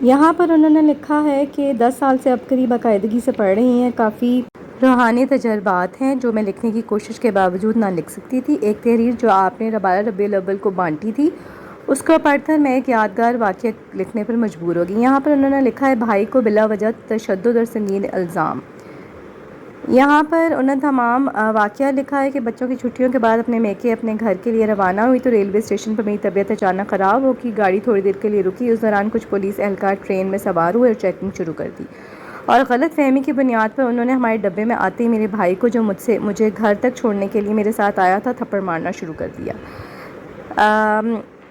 یہاں پر انہوں نے لکھا ہے کہ 10 سال سے عبقری باقاعدگی سے پڑھ رہی ہیں، کافی روحانی تجربات ہیں جو میں لکھنے کی کوشش کے باوجود نہ لکھ سکتی تھی۔ ایک تحریر جو آپ نے 12 ربیع الاول کو بانٹی تھی، اس کو پڑھ کر میں ایک یادگار واقعہ لکھنے پر مجبور ہو گئی۔ یہاں پر انہوں نے لکھا ہے بھائی کو بلا وجہ تشدد اور سنگین الزام۔ یہاں پر انہوں نے تمام واقعہ لکھا ہے کہ بچوں کی چھٹیوں کے بعد اپنے میکے اپنے گھر کے لیے روانہ ہوئی تو ریلوے اسٹیشن پر میری طبیعت اچانک خراب ہو گئی، گاڑی تھوڑی دیر کے لیے رکی، اس دوران کچھ پولیس اہلکار ٹرین میں سوار ہوئے اور چیکنگ شروع کر دی، اور غلط فہمی کی بنیاد پر انہوں نے ہمارے ڈبے میں آتے ہی میرے بھائی کو، جو مجھے گھر تک چھوڑنے کے لیے میرے ساتھ آیا تھا، تھپڑ مارنا شروع کر دیا۔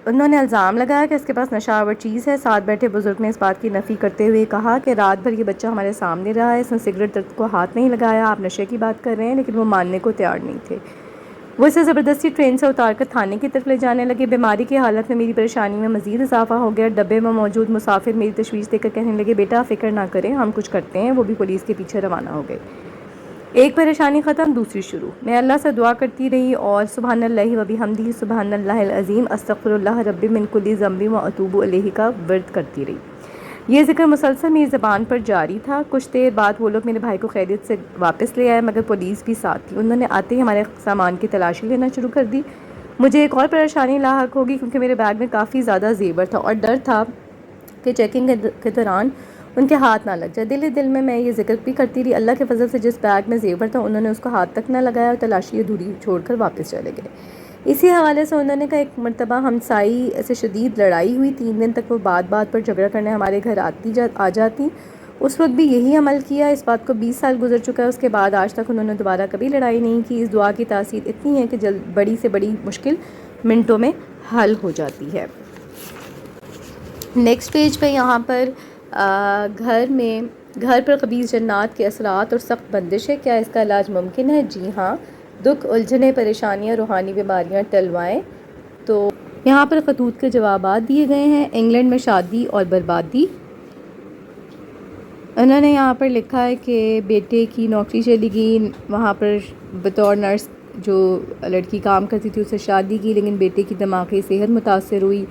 انہوں نے الزام لگایا کہ اس کے پاس نشہ آور چیز ہے۔ ساتھ بیٹھے بزرگ نے اس بات کی نفی کرتے ہوئے کہا کہ رات بھر یہ بچہ ہمارے سامنے رہا ہے، اس نے سگریٹ درد کو ہاتھ نہیں لگایا، آپ نشے کی بات کر رہے ہیں، لیکن وہ ماننے کو تیار نہیں تھے۔ وہ اسے زبردستی ٹرین سے اتار کر تھانے کی طرف لے جانے لگے۔ بیماری کی حالت میں میری پریشانی میں مزید اضافہ ہو گیا۔ ڈبے میں موجود مسافر میری تشویش دیکھ کر کہنے لگے بیٹا فکر نہ کریں، ہم کچھ کرتے ہیں۔ وہ بھی پولیس کے پیچھے روانہ ہو گئے۔ ایک پریشانی ختم، دوسری شروع۔ میں اللہ سے دعا کرتی رہی اور سبحان اللہ و بحمدہ سبحان اللہ العظیم استغفر اللہ ربی من کل ذنب و اتوب الیہ کا ورد کرتی رہی۔ یہ ذکر مسلسل میری زبان پر جاری تھا۔ کچھ دیر بعد وہ لوگ میرے بھائی کو خیریت سے واپس لے آئے، مگر پولیس بھی ساتھ تھی۔ انہوں نے آتے ہی ہمارے سامان کی تلاشی لینا شروع کر دی۔ مجھے ایک اور پریشانی لاحق ہوگی کیونکہ میرے بیگ میں کافی زیادہ زیور تھا اور ڈر تھا کہ چیکنگ کے دوران ان کے ہاتھ نہ لگ جائے۔ دل میں یہ ذکر بھی کرتی رہی، اللہ کے فضل سے جس بیگ میں زیور تھا انہوں نے اس کو ہاتھ تک نہ لگایا اور تلاشی ادھوری چھوڑ کر واپس چلے گئے۔ اسی حوالے سے انہوں نے کہا ایک مرتبہ ہمسائی سے شدید لڑائی ہوئی، 3 دن تک وہ بات پر جھگڑا کرنے ہمارے گھر آ جاتی، اس وقت بھی یہی عمل کیا۔ اس بات کو 20 سال گزر چکا ہے، اس کے بعد آج تک انہوں نے دوبارہ کبھی لڑائی نہیں کی۔ اس دعا کی تاثیر اتنی ہے کہ بڑی سے بڑی مشکل منٹوں میں حل ہو جاتی ہے۔ نیکسٹ پیج پہ یہاں پر گھر پر خبیث جنات کے اثرات اور سخت بندش ہے، کیا اس کا علاج ممکن ہے؟ جی ہاں، دکھ، الجھنیں، پریشانیاں، روحانی بیماریاں ٹلوائیں۔ تو یہاں پر خطوط کے جوابات دیے گئے ہیں۔ انگلینڈ میں شادی اور بربادی۔ انہوں نے یہاں پر لکھا ہے کہ بیٹے کی نوکری چلی گئی، وہاں پر بطور نرس جو لڑکی کام کرتی تھی اسے شادی کی، لیکن بیٹے کی دماغی صحت متاثر ہوئی۔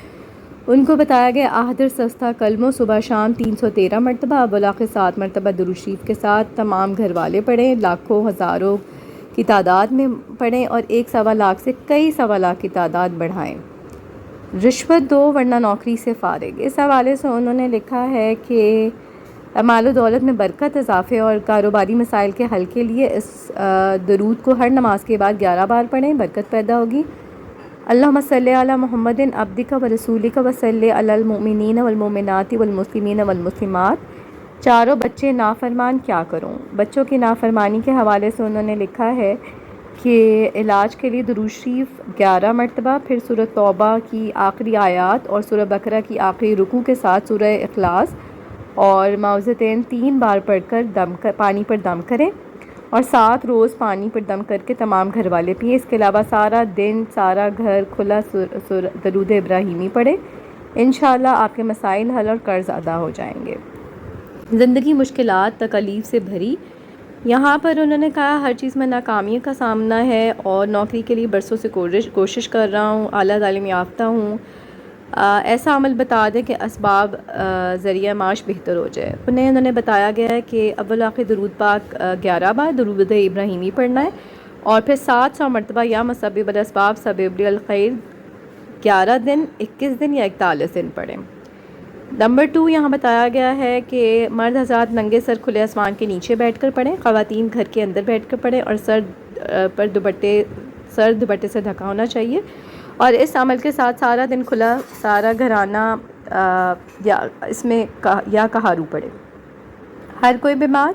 ان کو بتایا گیا آہدر سستہ کلموں صبح شام 313 مرتبہ، ابولاخر 7 مرتبہ درود شریف کے ساتھ تمام گھر والے پڑھیں، لاکھوں ہزاروں کی تعداد میں پڑھیں اور 1.25 لاکھ سے کئی 1.25 لاکھ کی تعداد بڑھائیں۔ رشوت دو ورنہ نوکری سے فارغ۔ اس حوالے سے انہوں نے لکھا ہے کہ مال و دولت میں برکت، اضافے اور کاروباری مسائل کے حل کے لیے اس درود کو ہر نماز کے بعد 11 بار پڑھیں، برکت پیدا ہوگی۔ اللہم صلی علی محمد عبدک و رسولک و صلی علی المؤمنین والمؤمنات والمسلمین والمسلمات۔ چاروں بچے نافرمان کیا کروں؟ بچوں کی نافرمانی کے حوالے سے انہوں نے لکھا ہے کہ علاج کے لیے درود شریف 11 مرتبہ، پھر سورہ توبہ کی آخری آیات اور سورہ بقرہ کی آخری رکوع کے ساتھ سورہ اخلاص اور معوذتین 3 بار پڑھ کر پانی پر دم کریں اور 7 روز پانی پر دم کر کے تمام گھر والے پئیں۔ اس کے علاوہ سارا دن سارا گھر کھلا درود ابراہیمی پڑھیں، انشاءاللہ آپ کے مسائل حل اور قرض ادا ہو جائیں گے۔ زندگی مشکلات تکالیف سے بھری۔ یہاں پر انہوں نے کہا ہر چیز میں ناکامی کا سامنا ہے اور نوکری کے لیے برسوں سے کوشش کر رہا ہوں، اعلیٰ تعلیم یافتہ ہوں، ایسا عمل بتا دیں کہ اسباب ذریعہ معاش بہتر ہو جائے۔ انہوں نے بتایا گیا ہے کہ اول آخر درود پاک 11 بار درود ابراہیمی پڑھنا ہے اور پھر 700 مرتبہ یا مسبب الاسباب سبب الخیر 11 دن، 21 دن یا 41 دن پڑھیں۔ نمبر 2 یہاں بتایا گیا ہے کہ مرد حضرات ننگے سر کھلے آسمان کے نیچے بیٹھ کر پڑھیں، خواتین گھر کے اندر بیٹھ کر پڑھیں اور سر دوپٹے سے ڈھکا ہونا چاہیے، اور اس عمل کے ساتھ سارا دن کھلا سارا گھرانہ یا اس میں یا کہارو پڑھے۔ ہر کوئی بیمار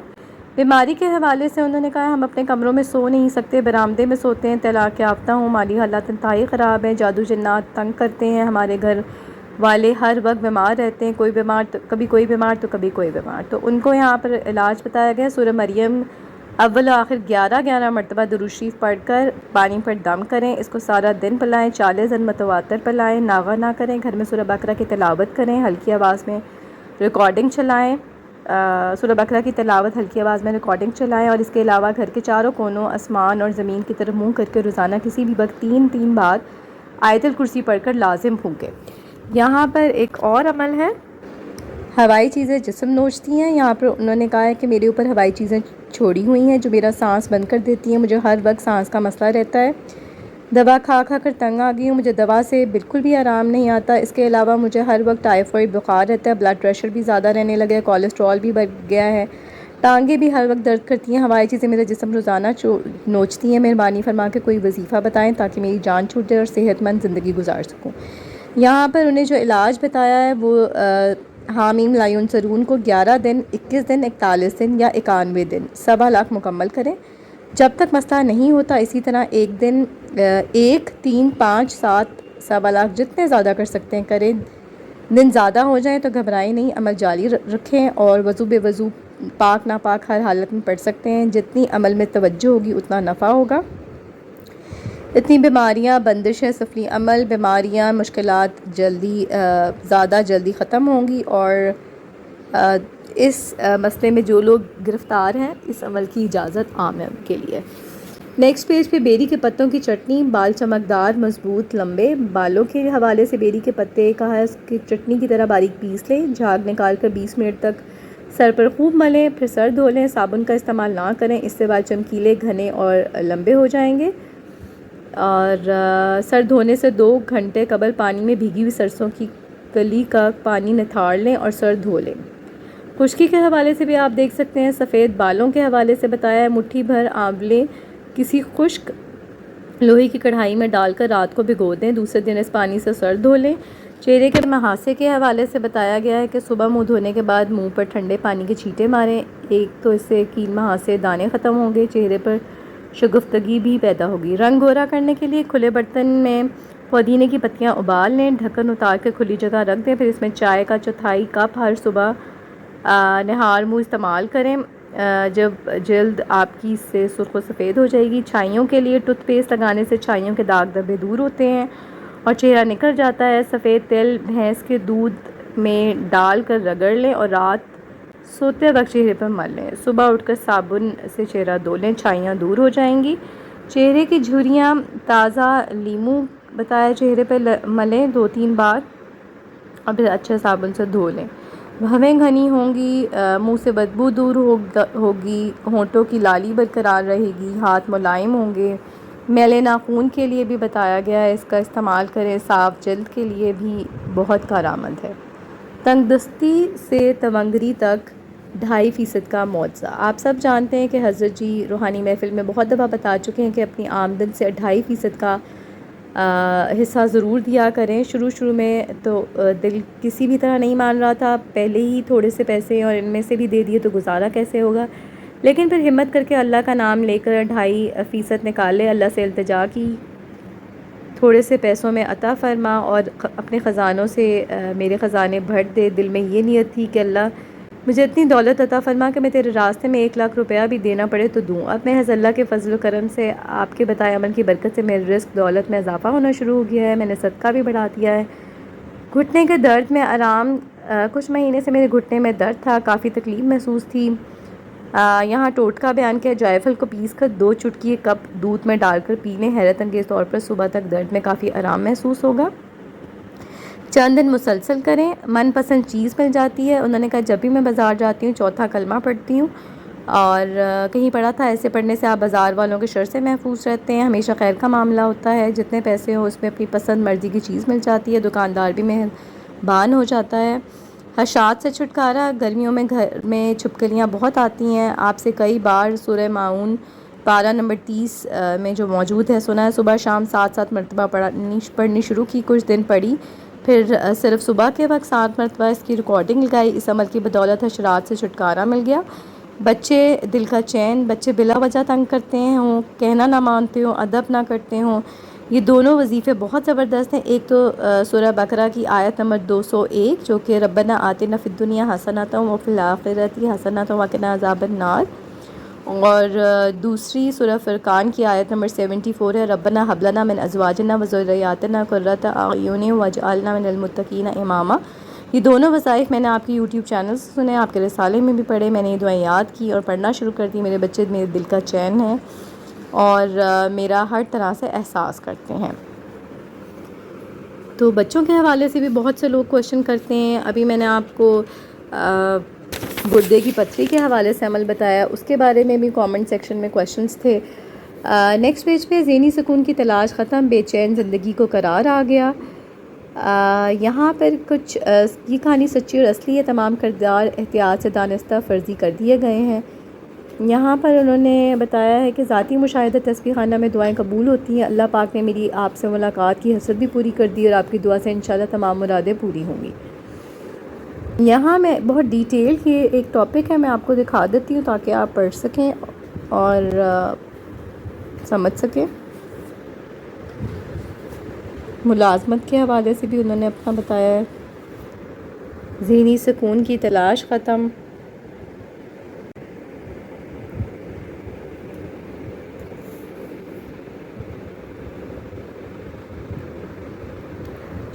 بیماری کے حوالے سے انہوں نے کہا ہم اپنے کمروں میں سو نہیں سکتے، برآمدے میں سوتے ہیں، طلاق یافتہ ہوں، مالی حالات انتہائی خراب ہیں، جادو جنات تنگ کرتے ہیں، ہمارے گھر والے ہر وقت بیمار رہتے ہیں، کوئی بیمار تو کبھی کوئی بیمار تو کبھی کوئی بیمار۔ تو ان کو یہاں پر علاج بتایا گیا، سورہ مریم اول و آخر 11 مرتبہ درود شریف پڑھ کر پانی پر دم کریں، اس کو سارا دن پلائیں، 40 دن متواتر پلائیں، ناغہ نہ کریں، گھر میں سورہ بقرہ کی تلاوت کریں، ہلکی آواز میں ریکارڈنگ چلائیں، سورہ بقرہ کی تلاوت ہلکی آواز میں ریکارڈنگ چلائیں، اور اس کے علاوہ گھر کے چاروں کونوں، آسمان اور زمین کی طرف منہ کر کے روزانہ کسی بھی وقت 3 بار آیت الکرسی پڑھ کر لازم پھونکیں۔ یہاں پر ایک اور عمل ہے، ہوائی چیزیں جسم نوچتی ہیں۔ یہاں پر انہوں نے کہا ہے کہ میرے اوپر ہوائی چیزیں چھوڑی ہوئی ہیں جو میرا سانس بند کر دیتی ہیں، مجھے ہر وقت سانس کا مسئلہ رہتا ہے، دوا کھا کھا کر تنگ آ گئی ہوں، مجھے دوا سے بالکل بھی آرام نہیں آتا، اس کے علاوہ مجھے ہر وقت ٹائیفائڈ بخار رہتا ہے، بلڈ پریشر بھی زیادہ رہنے لگا ہے، کولیسٹرول بھی بڑھ گیا ہے، ٹانگیں بھی ہر وقت درد کرتی ہیں، ہوائی چیزیں میرا جسم روزانہ نوچتی ہیں، مہربانی فرما کے کوئی وظیفہ بتائیں تاکہ میری جان چھوٹ جائے اور صحت مند زندگی گزار سکوں۔ یہاں پر انہیں جو علاج بتایا ہے وہ حامیم لا ینصرون کو 11 دن، 21 دن، 41 دن یا 91 دن 1.25 لاکھ مکمل کریں۔ جب تک مسئلہ نہیں ہوتا اسی طرح ایک دن 1، 3، 5، 7، 1.25 لاکھ جتنے زیادہ کر سکتے ہیں کریں۔ دن زیادہ ہو جائیں تو گھبرائیں نہیں، عمل جاری رکھیں، اور وضو بے وضو پاک ناپاک ہر حالت میں پڑھ سکتے ہیں۔ جتنی عمل میں توجہ ہوگی اتنا نفع ہوگا، اتنی بیماریاں، بندشیں، سفلی عمل، بیماریاں، مشکلات زیادہ جلدی ختم ہوں گی، اور اس مسئلے میں جو لوگ گرفتار ہیں اس عمل کی اجازت عام ہے ان کے لیے۔ نیکسٹ پیج پہ بیری کے پتوں کی چٹنی، بال چمکدار، مضبوط، لمبے بالوں کے حوالے سے بیری کے پتے کہا ہے اس کی چٹنی کی طرح باریک پیس لیں، جھاگ نکال کر 20 منٹ تک سر پر خوب ملیں، پھر سر دھو لیں، صابن کا استعمال نہ کریں، اس سے بال چمکیلے، گھنے اور لمبے ہو جائیں گے۔ اور سر دھونے سے 2 گھنٹے قبل پانی میں بھیگی ہوئی سرسوں کی کلی کا پانی نتھاڑ لیں اور سر دھو لیں۔ خشکی کے حوالے سے بھی آپ دیکھ سکتے ہیں، سفید بالوں کے حوالے سے بتایا ہے مٹھی بھر آنولے کسی خشک لوہے کی کڑھائی میں ڈال کر رات کو بھگو دیں، دوسرے دن اس پانی سے سر دھو لیں۔ چہرے کے محاسے کے حوالے سے بتایا گیا ہے کہ صبح منہ دھونے کے بعد منہ پر ٹھنڈے پانی کے چھینٹے ماریں، ایک تو اس سے کیل محاسے دانے ختم ہوں گے، چہرے پر شگفتگی بھی پیدا ہوگی۔ رنگ گورا کرنے کے لیے کھلے برتن میں پودینے کی پتیاں ابال لیں، ڈھکن اتار کے کھلی جگہ رکھ دیں، پھر اس میں چائے کا 1/4 کپ ہر صبح نہار منہ استعمال کریں، جب جلد آپ کی اس سے سرخ و سفید ہو جائے گی۔ چھائیوں کے لیے ٹوتھ پیسٹ لگانے سے چھائیوں کے داغ دھبے دور ہوتے ہیں اور چہرہ نکھر جاتا ہے۔ سفید تیل بھینس کے دودھ میں ڈال کر رگڑ لیں اور رات سوتے وقت چہرے پر مل لیں، صبح اٹھ کر صابن سے چہرہ دھو لیں، چھائیاں دور ہو جائیں گی۔ چہرے کی جھریاں، تازہ لیموں بتایا چہرے پہ ملیں 2-3 بار اور پھر اچھے صابن سے دھو لیں۔ بھویں گھنی ہوں گی، منہ سے بدبو دور ہوگی، ہونٹوں کی لالی برقرار رہے گی، ہاتھ ملائم ہوں گے۔ میلے ناخون کے لیے بھی بتایا گیا ہے اس کا استعمال کریں، صاف جلد کے لیے بھی بہت کارآمد ہے۔ تنگ دستی سے تونگری تک 2.5% کا معاوضہ۔ آپ سب جانتے ہیں کہ حضرت جی روحانی محفل میں بہت دفعہ بتا چکے ہیں کہ اپنی آمدن سے 2.5% کا حصہ ضرور دیا کریں۔ شروع میں تو دل کسی بھی طرح نہیں مان رہا تھا، پہلے ہی تھوڑے سے پیسے اور ان میں سے بھی دے دیے تو گزارا کیسے ہوگا، لیکن پھر ہمت کر کے اللہ کا نام لے کر 2.5% نکال لے، اللہ سے التجا کی تھوڑے سے پیسوں میں عطا فرما اور اپنے خزانوں سے میرے خزانے بھر دے۔ دل میں یہ نیت تھی کہ اللہ مجھے اتنی دولت عطا فرما کہ میں تیرے راستے میں 1 لاکھ روپیہ بھی دینا پڑے تو دوں۔ اب محض اللہ کے فضل و کرم سے، آپ کے بتائے عمل کی برکت سے میرے رزق دولت میں اضافہ ہونا شروع ہو گیا ہے، میں نے صدقہ بھی بڑھا دیا ہے۔ گھٹنے کے درد میں آرام، کچھ مہینے سے میرے گھٹنے میں درد تھا، کافی تکلیف محسوس تھی۔ یہاں ٹوٹکا بیان کیا، جائفل کو پیس کر 2 چٹکی کپ دودھ میں ڈال کر پی لیں، حیرت انگیز طور پر صبح تک درد میں کافی آرام محسوس ہوگا۔ چند دن مسلسل کریں، من پسند چیز مل جاتی ہے۔ انہوں نے کہا جب بھی میں بازار جاتی ہوں 4تھا کلمہ پڑھتی ہوں، اور کہیں پڑھا تھا ایسے پڑھنے سے آپ بازار والوں کے شر سے محفوظ رہتے ہیں، ہمیشہ خیر کا معاملہ ہوتا ہے، جتنے پیسے ہوں اس میں اپنی پسند مرضی کی چیز مل جاتی ہے، دکاندار بھی مہربان ہو جاتا ہے۔ حشرات سے چھٹکارا، گرمیوں میں گھر میں چھپکلیاں بہت آتی ہیں، آپ سے کئی بار سورہ ماعون پارہ نمبر 30 میں جو موجود ہے سنا ہے، صبح شام 7 مرتبہ پڑھنی شروع کی، کچھ دن پڑھی، پھر صرف صبح کے وقت 7 مرتبہ اس کی ریکارڈنگ لگائی، اس عمل کی بدولت حشرات سے چھٹکارا مل گیا۔ بچے دل کا چین، بچے بلا وجہ تنگ کرتے ہوں، کہنا نہ مانتے ہوں، ادب نہ کرتے ہوں، یہ دونوں وظیفے بہت زبردست ہیں۔ ایک تو سورہ بقرہ کی آیت نمبر 201 جو کہ ربنا آتنا فی الدنیا حسنۃ وفی الآخرۃ حسنۃ وقنا عذاب النار، اور دوسری سورہ فرقان کی آیت نمبر 74 ہے ربنا ھب لنا من ازواجنا وذریاتنا قرۃ اعین واجعلنا من المتقین اماما۔ یہ دونوں وظائف میں نے آپ کے یوٹیوب چینل سے سنے، آپ کے رسالے میں بھی پڑھے، میں نے یہ دعائیں یاد کی اور پڑھنا شروع کر دی۔ میرے بچے میرے دل کا چین ہیں اور میرا ہر طرح سے احساس کرتے ہیں۔ تو بچوں کے حوالے سے بھی بہت سے لوگ کویشچن کرتے ہیں۔ ابھی میں نے آپ کو گردے کی پتھری کے حوالے سے عمل بتایا، اس کے بارے میں بھی کامنٹ سیکشن میں کویشچنس تھے۔ نیکسٹ پیج پہ ذہنی سکون کی تلاش ختم، بے چین زندگی کو قرار آ گیا۔ یہاں پر کچھ یہ کہانی سچی اور اصلی ہے، تمام کردار احتیاط سے دانستہ فرضی کر دیے گئے ہیں۔ یہاں پر انہوں نے بتایا ہے کہ ذاتی مشاہدہ تسبیح خانہ میں دعائیں قبول ہوتی ہیں، اللہ پاک نے میری آپ سے ملاقات کی حسرت بھی پوری کر دی اور آپ کی دعا سے انشاءاللہ تمام مرادیں پوری ہوں گی۔ یہاں میں بہت ڈیٹیل کی ایک ٹاپک ہے، میں آپ کو دکھا دیتی ہوں تاکہ آپ پڑھ سکیں اور سمجھ سکیں۔ ملازمت کے حوالے سے بھی انہوں نے اپنا بتایا ہے، ذہنی سکون کی تلاش ختم۔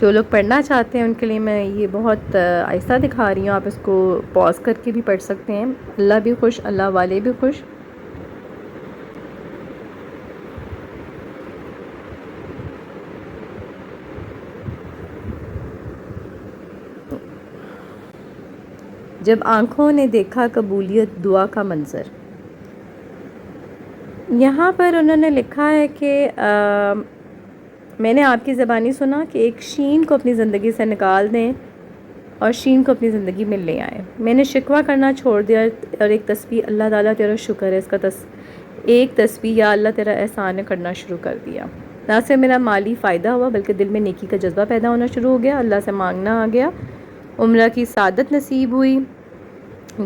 جو لوگ پڑھنا چاہتے ہیں ان کے لیے میں یہ بہت آہستہ دکھا رہی ہوں، آپ اس کو پاز کر کے بھی پڑھ سکتے ہیں۔ اللہ بھی خوش، اللہ والے بھی خوش۔ جب آنکھوں نے دیکھا قبولیت دعا کا منظر، یہاں پر انہوں نے لکھا ہے کہ میں نے آپ کی زبانی سنا کہ ایک شین کو اپنی زندگی سے نکال دیں اور شین کو اپنی زندگی میں لے آئیں۔ میں نے شکوہ کرنا چھوڑ دیا اور ایک تسبیح اللہ تعالیٰ تیرا شکر ہے، اس کا ایک تسبیح یا اللہ تیرا احسان ہے کرنا شروع کر دیا۔ نہ صرف میرا مالی فائدہ ہوا بلکہ دل میں نیکی کا جذبہ پیدا ہونا شروع ہو گیا، اللہ سے مانگنا آ گیا، عمرہ کی سعادت نصیب ہوئی،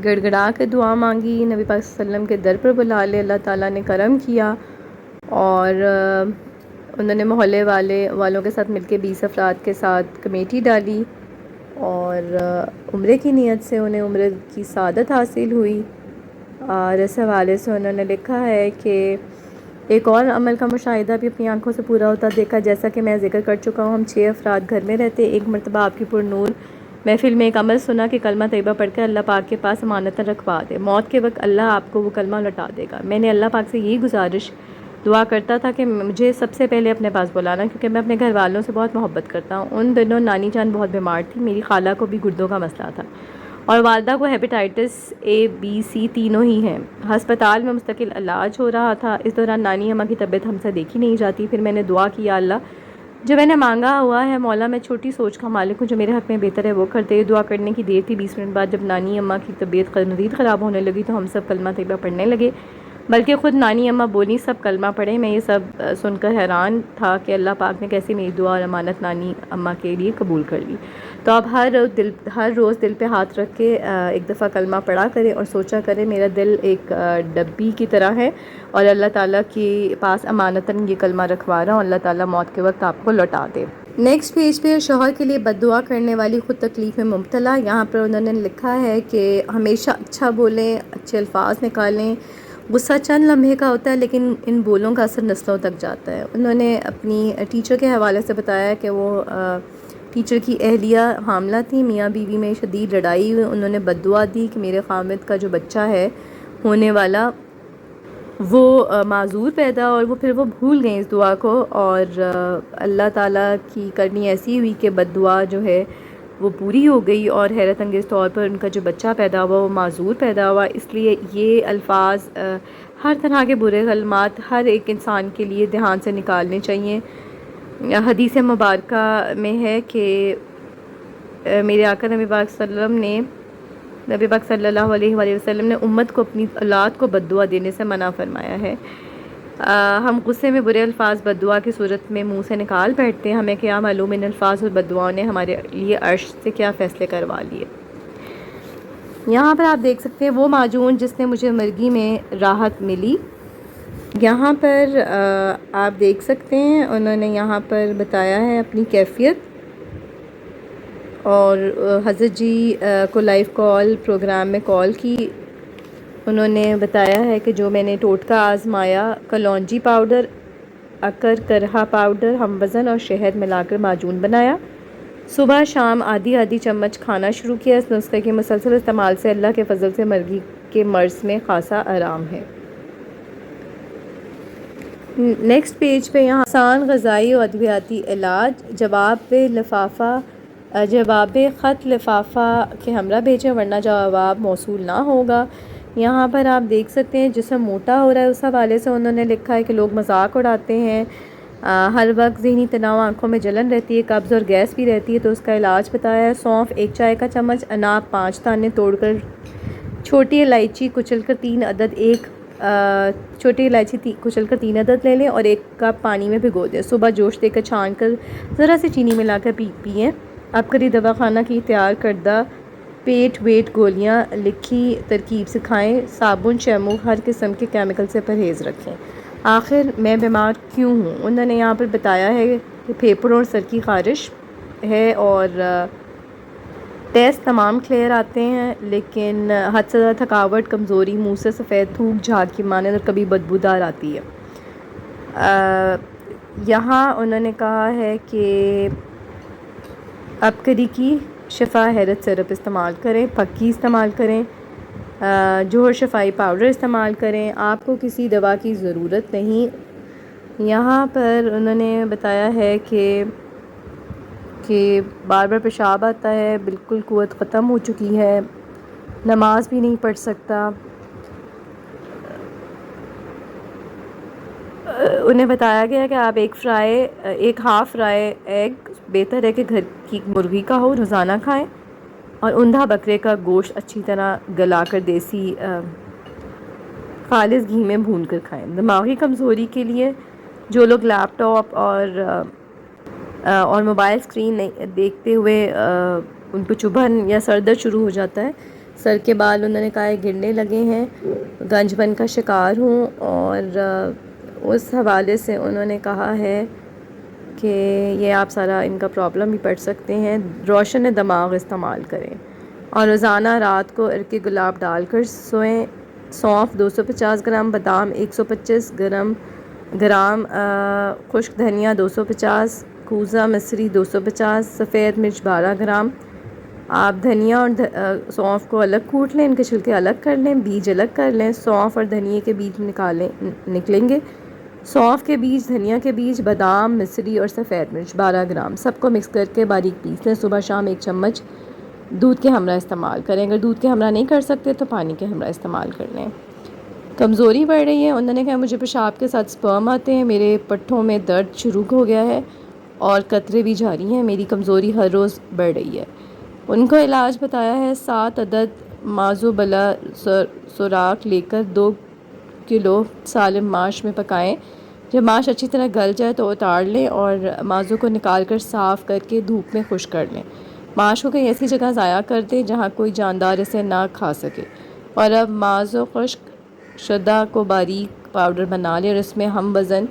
گڑ گڑا کے دعا مانگی، نبی پاک صلی اللہ علیہ وسلم کے در پر بلا لے، اللہ تعالیٰ نے کرم کیا اور انہوں نے محلے والوں کے ساتھ مل کے 20 افراد کے ساتھ کمیٹی ڈالی اور عمرے کی نیت سے انہیں عمرے کی سعادت حاصل ہوئی۔ اور اس حوالے سے انہوں نے لکھا ہے کہ ایک اور عمل کا مشاہدہ بھی اپنی آنکھوں سے پورا ہوتا دیکھا، جیسا کہ میں ذکر کر چکا ہوں، ہم 6 افراد گھر میں رہتے، ایک مرتبہ آپ کی پر نور محفل میں ایک عمل سنا کہ کلمہ طیبہ پڑھ کر اللہ پاک کے پاس امانتیں رکھوا دے، موت کے وقت اللہ آپ کو وہ کلمہ لوٹا دے گا۔ میں نے اللہ پاک سے یہی گزارش دعا کرتا تھا کہ مجھے سب سے پہلے اپنے پاس بلانا، کیونکہ میں اپنے گھر والوں سے بہت محبت کرتا ہوں۔ ان دنوں نانی جان بہت بیمار تھی، میری خالہ کو بھی گردوں کا مسئلہ تھا اور والدہ کو ہیپیٹائٹس اے بی سی تینوں ہی ہیں، ہسپتال میں مستقل علاج ہو رہا تھا۔ اس دوران نانی اماں کی طبیعت ہم سے دیکھی نہیں جاتی۔ پھر میں نے دعا کی، یا اللہ جو میں نے مانگا ہوا ہے مولا، میں چھوٹی سوچ کا مالک ہوں، جو میرے حق میں بہتر ہے وہ کر دے۔ دعا کرنے کی دیر تھی، 20 منٹ بعد جب نانی اماں کی طبیعت مزید خراب ہونے لگی تو ہم سب کلمہ طیبہ پڑھنے لگے، بلکہ خود نانی اماں بولی سب کلمہ پڑھے۔ میں یہ سب سن کر حیران تھا کہ اللہ پاک نے کیسے میری دعا اور امانت نانی اماں کے لیے قبول کر لی۔ تو آپ ہر روز دل پہ ہاتھ رکھ کے ایک دفعہ کلمہ پڑھا کریں اور سوچا کریں میرا دل ایک ڈبی کی طرح ہے اور اللہ تعالیٰ کے پاس امانتاً یہ کلمہ رکھوا رہا ہوں، اللہ تعالیٰ موت کے وقت آپ کو لوٹا دے۔ نیکسٹ پیج پہ شوہر کے لیے بد دعا کرنے والی خود تکلیف میں مبتلا، یہاں پر انہوں نے لکھا ہے کہ ہمیشہ اچھا بولیں، اچھے الفاظ نکالیں، غصہ چند لمحے کا ہوتا ہے لیکن ان بولوں کا اثر نسلوں تک جاتا ہے۔ انہوں نے اپنی ٹیچر کے حوالے سے بتایا کہ وہ ٹیچر کی اہلیہ حاملہ تھی، میاں بیوی میں شدید لڑائی ہوئی، انہوں نے بد دعا دی کہ میرے خامد کا جو بچہ ہے ہونے والا وہ معذور پیدا، اور پھر وہ بھول گئیں اس دعا کو اور اللہ تعالیٰ کی کرنی ایسی ہوئی کہ بد دعا جو ہے وہ پوری ہو گئی اور حیرت انگیز طور پر ان کا جو بچہ پیدا ہوا وہ معذور پیدا ہوا۔ اس لیے یہ الفاظ ہر طرح کے برے کلمات ہر ایک انسان کے لیے دھیان سے نکالنے چاہیے۔ حدیث مبارکہ میں ہے کہ میرے آقا نبی پاک صلی اللہ علیہ وآلہ وسلم نے امت کو اپنی اولاد کو بد دعا دینے سے منع فرمایا ہے۔ ہم غصے میں برے الفاظ بد دعا کی صورت میں منہ سے نکال بیٹھتے ہیں، ہمیں کیا معلوم ان الفاظ اور بد دعاؤں نے ہمارے لیے عرش سے کیا فیصلے کروا لیے۔ یہاں پر آپ دیکھ سکتے ہیں وہ معجون جس نے مجھے مرگی میں راحت ملی. یہاں پر آپ دیکھ سکتے ہیں انہوں نے یہاں پر بتایا ہے اپنی کیفیت، اور حضرت جی کو لائیو کال پروگرام میں کال کی. انہوں نے بتایا ہے کہ جو میں نے ٹوٹکا آزمایا، کلونجی پاؤڈر، اکر کرہا پاؤڈر، ہم وزن اور شہد ملا کر معجون بنایا. صبح شام آدھی آدھی چمچ کھانا شروع کیا. اس نسخے کے مسلسل استعمال سے اللہ کے فضل سے مرگی کے مرض میں خاصا آرام ہے. نیکسٹ پیج پہ یہاں آسان غذائی و ادویاتی علاج، جواب خط لفافہ کے ہمراہ بھیجیں ورنہ جواب موصول نہ ہوگا. یہاں پر آپ دیکھ سکتے ہیں جسم موٹا ہو رہا ہے، اس حوالے سے انہوں نے لکھا ہے کہ لوگ مذاق اڑاتے ہیں، ہر وقت ذہنی تناؤ، آنکھوں میں جلن رہتی ہے، قبض اور گیس بھی رہتی ہے، تو اس کا علاج بتایا ہے. سونف 1 چائے کا چمچ، انار 5 دانے توڑ کر، چھوٹی الائچی کچل کر 3 عدد لے لیں اور 1 کپ پانی میں بھگو دیں. صبح جوش دے کر چھان کر ذرا سی چینی ملا کر پئیں. عبقری دواخانہ کی تیار کردہ پیٹ ویٹ گولیاں لکھی ترکیب سے کھائیں. صابن، شیمپو، ہر قسم کے کیمیکل سے پرہیز رکھیں. آخر میں بیمار کیوں ہوں؟ انہوں نے یہاں پر بتایا ہے کہ پھیپھڑوں اور سر کی خارش ہے، اور ٹیسٹ تمام کلیئر آتے ہیں، لیکن حد سے زیادہ تھکاوٹ، کمزوری، منہ سے سفید تھوک، جھاگ کی مانند اور کبھی بدبودار آتی ہے. یہاں انہوں نے کہا ہے کہ عبقری کی شفا حیرت سرپ استعمال کریں، پھکی استعمال کریں، جوہر شفائی پاؤڈر استعمال کریں، آپ کو کسی دوا کی ضرورت نہیں. یہاں پر انہوں نے بتایا ہے کہ بار بار پیشاب آتا ہے، بالکل قوت ختم ہو چکی ہے، نماز بھی نہیں پڑھ سکتا. انہیں بتایا گیا کہ آپ ایک ہاف فرائی ایگ بہتر ہے کہ گھر کی مرغی کا ہو، روزانہ کھائیں، اور اندھا بکرے کا گوشت اچھی طرح گلا کر دیسی خالص گھی میں بھون کر کھائیں. دماغی کمزوری کے لیے جو لوگ لیپ ٹاپ اور موبائل اسکرین دیکھتے ہوئے ان کو چبھن یا سر درد شروع ہو جاتا ہے، سر کے بال انہوں نے کہا ہے گرنے لگے ہیں، گنج بن کا شکار ہوں، اور اس حوالے سے انہوں نے کہا ہے کہ یہ آپ سارا ان کا پرابلم بھی پڑھ سکتے ہیں. روشن دماغ استعمال کریں اور روزانہ رات کو عرق گلاب ڈال کر سوئیں. سونف 250 گرام، بادام 125 گرام، خشک دھنیا 250، کوزہ مصری 250، سفید مرچ 12 گرام. آپ دھنیا اور سونف کو الگ کوٹ لیں، ان کے چھلکے الگ کر لیں، بیج الگ کر لیں. سونف اور دھنیا کے بیج نکلیں گے. سونف کے بیج، دھنیا کے بیج، بادام، مصری اور سفید مرچ 12 گرام، سب کو مکس کر کے باریک پیس لیں. صبح شام 1 چمچ دودھ کے ہمراہ استعمال کریں. اگر دودھ کے ہمراہ نہیں کر سکتے تو پانی کے ہمراہ استعمال کر لیں. کمزوری بڑھ رہی ہے، انہوں نے کہا مجھے پیشاب کے ساتھ سپرم آتے ہیں، میرے پٹھوں میں درد شروع ہو گیا ہے اور قطرے بھی جاری ہیں، میری کمزوری ہر روز بڑھ رہی ہے. ان کو علاج بتایا ہے 7 عدد مازو بلا سوراخ لے کر 2 کلو سالم ماش میں پکائیں. جب ماش اچھی طرح گل جائے تو اتار لیں اور مازو کو نکال کر صاف کر کے دھوپ میں خشک کر لیں. ماش کو کہیں ایسی جگہ ضائع کر دیں جہاں کوئی جاندار اسے نہ کھا سکے. اور اب مازو خشک شدہ کو باریک پاؤڈر بنا لیں اور اس میں ہم وزن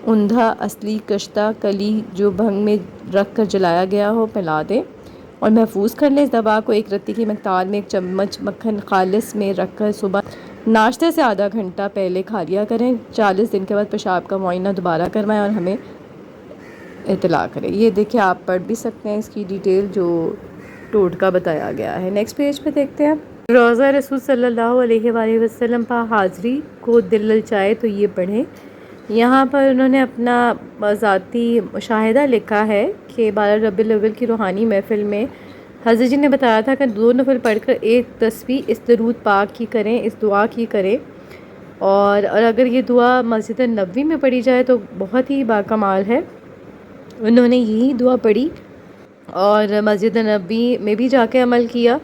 اوندھا اصلی کشتہ کلی جو بھنگ میں رکھ کر جلایا گیا ہو ملا دیں اور محفوظ کر لیں. اس دوا کو 1 رتی کی مقدار میں 1 چمچ مکھن خالص میں رکھ کر صبح ناشتے سے آدھا گھنٹہ پہلے کھا لیا کریں. 40 دن کے بعد پیشاب کا معائنہ دوبارہ کروائیں اور ہمیں اطلاع کریں. یہ دیکھیں، آپ پڑھ بھی سکتے ہیں اس کی ڈیٹیل جو ٹوٹکا بتایا گیا ہے. نیکسٹ پیج پہ دیکھتے ہیں. روزہ رسول صلی اللہ علیہ وآلہ وسلم پا حاضری کو دل للچائے تو یہ پڑھیں. یہاں پر انہوں نے اپنا ذاتی مشاہدہ لکھا ہے کہ 12 ربیع الاول کی روحانی محفل میں حضرت جی نے بتایا تھا کہ 2 نفل پڑھ کر 1 تسبیح اس درود پاک کی کریں، اس دعا کی کریں، اور اگر یہ دعا مسجد نبوی میں پڑھی جائے تو بہت ہی باکمال ہے. انہوں نے یہی دعا پڑھی اور مسجد نبوی میں بھی جا کے عمل کیا.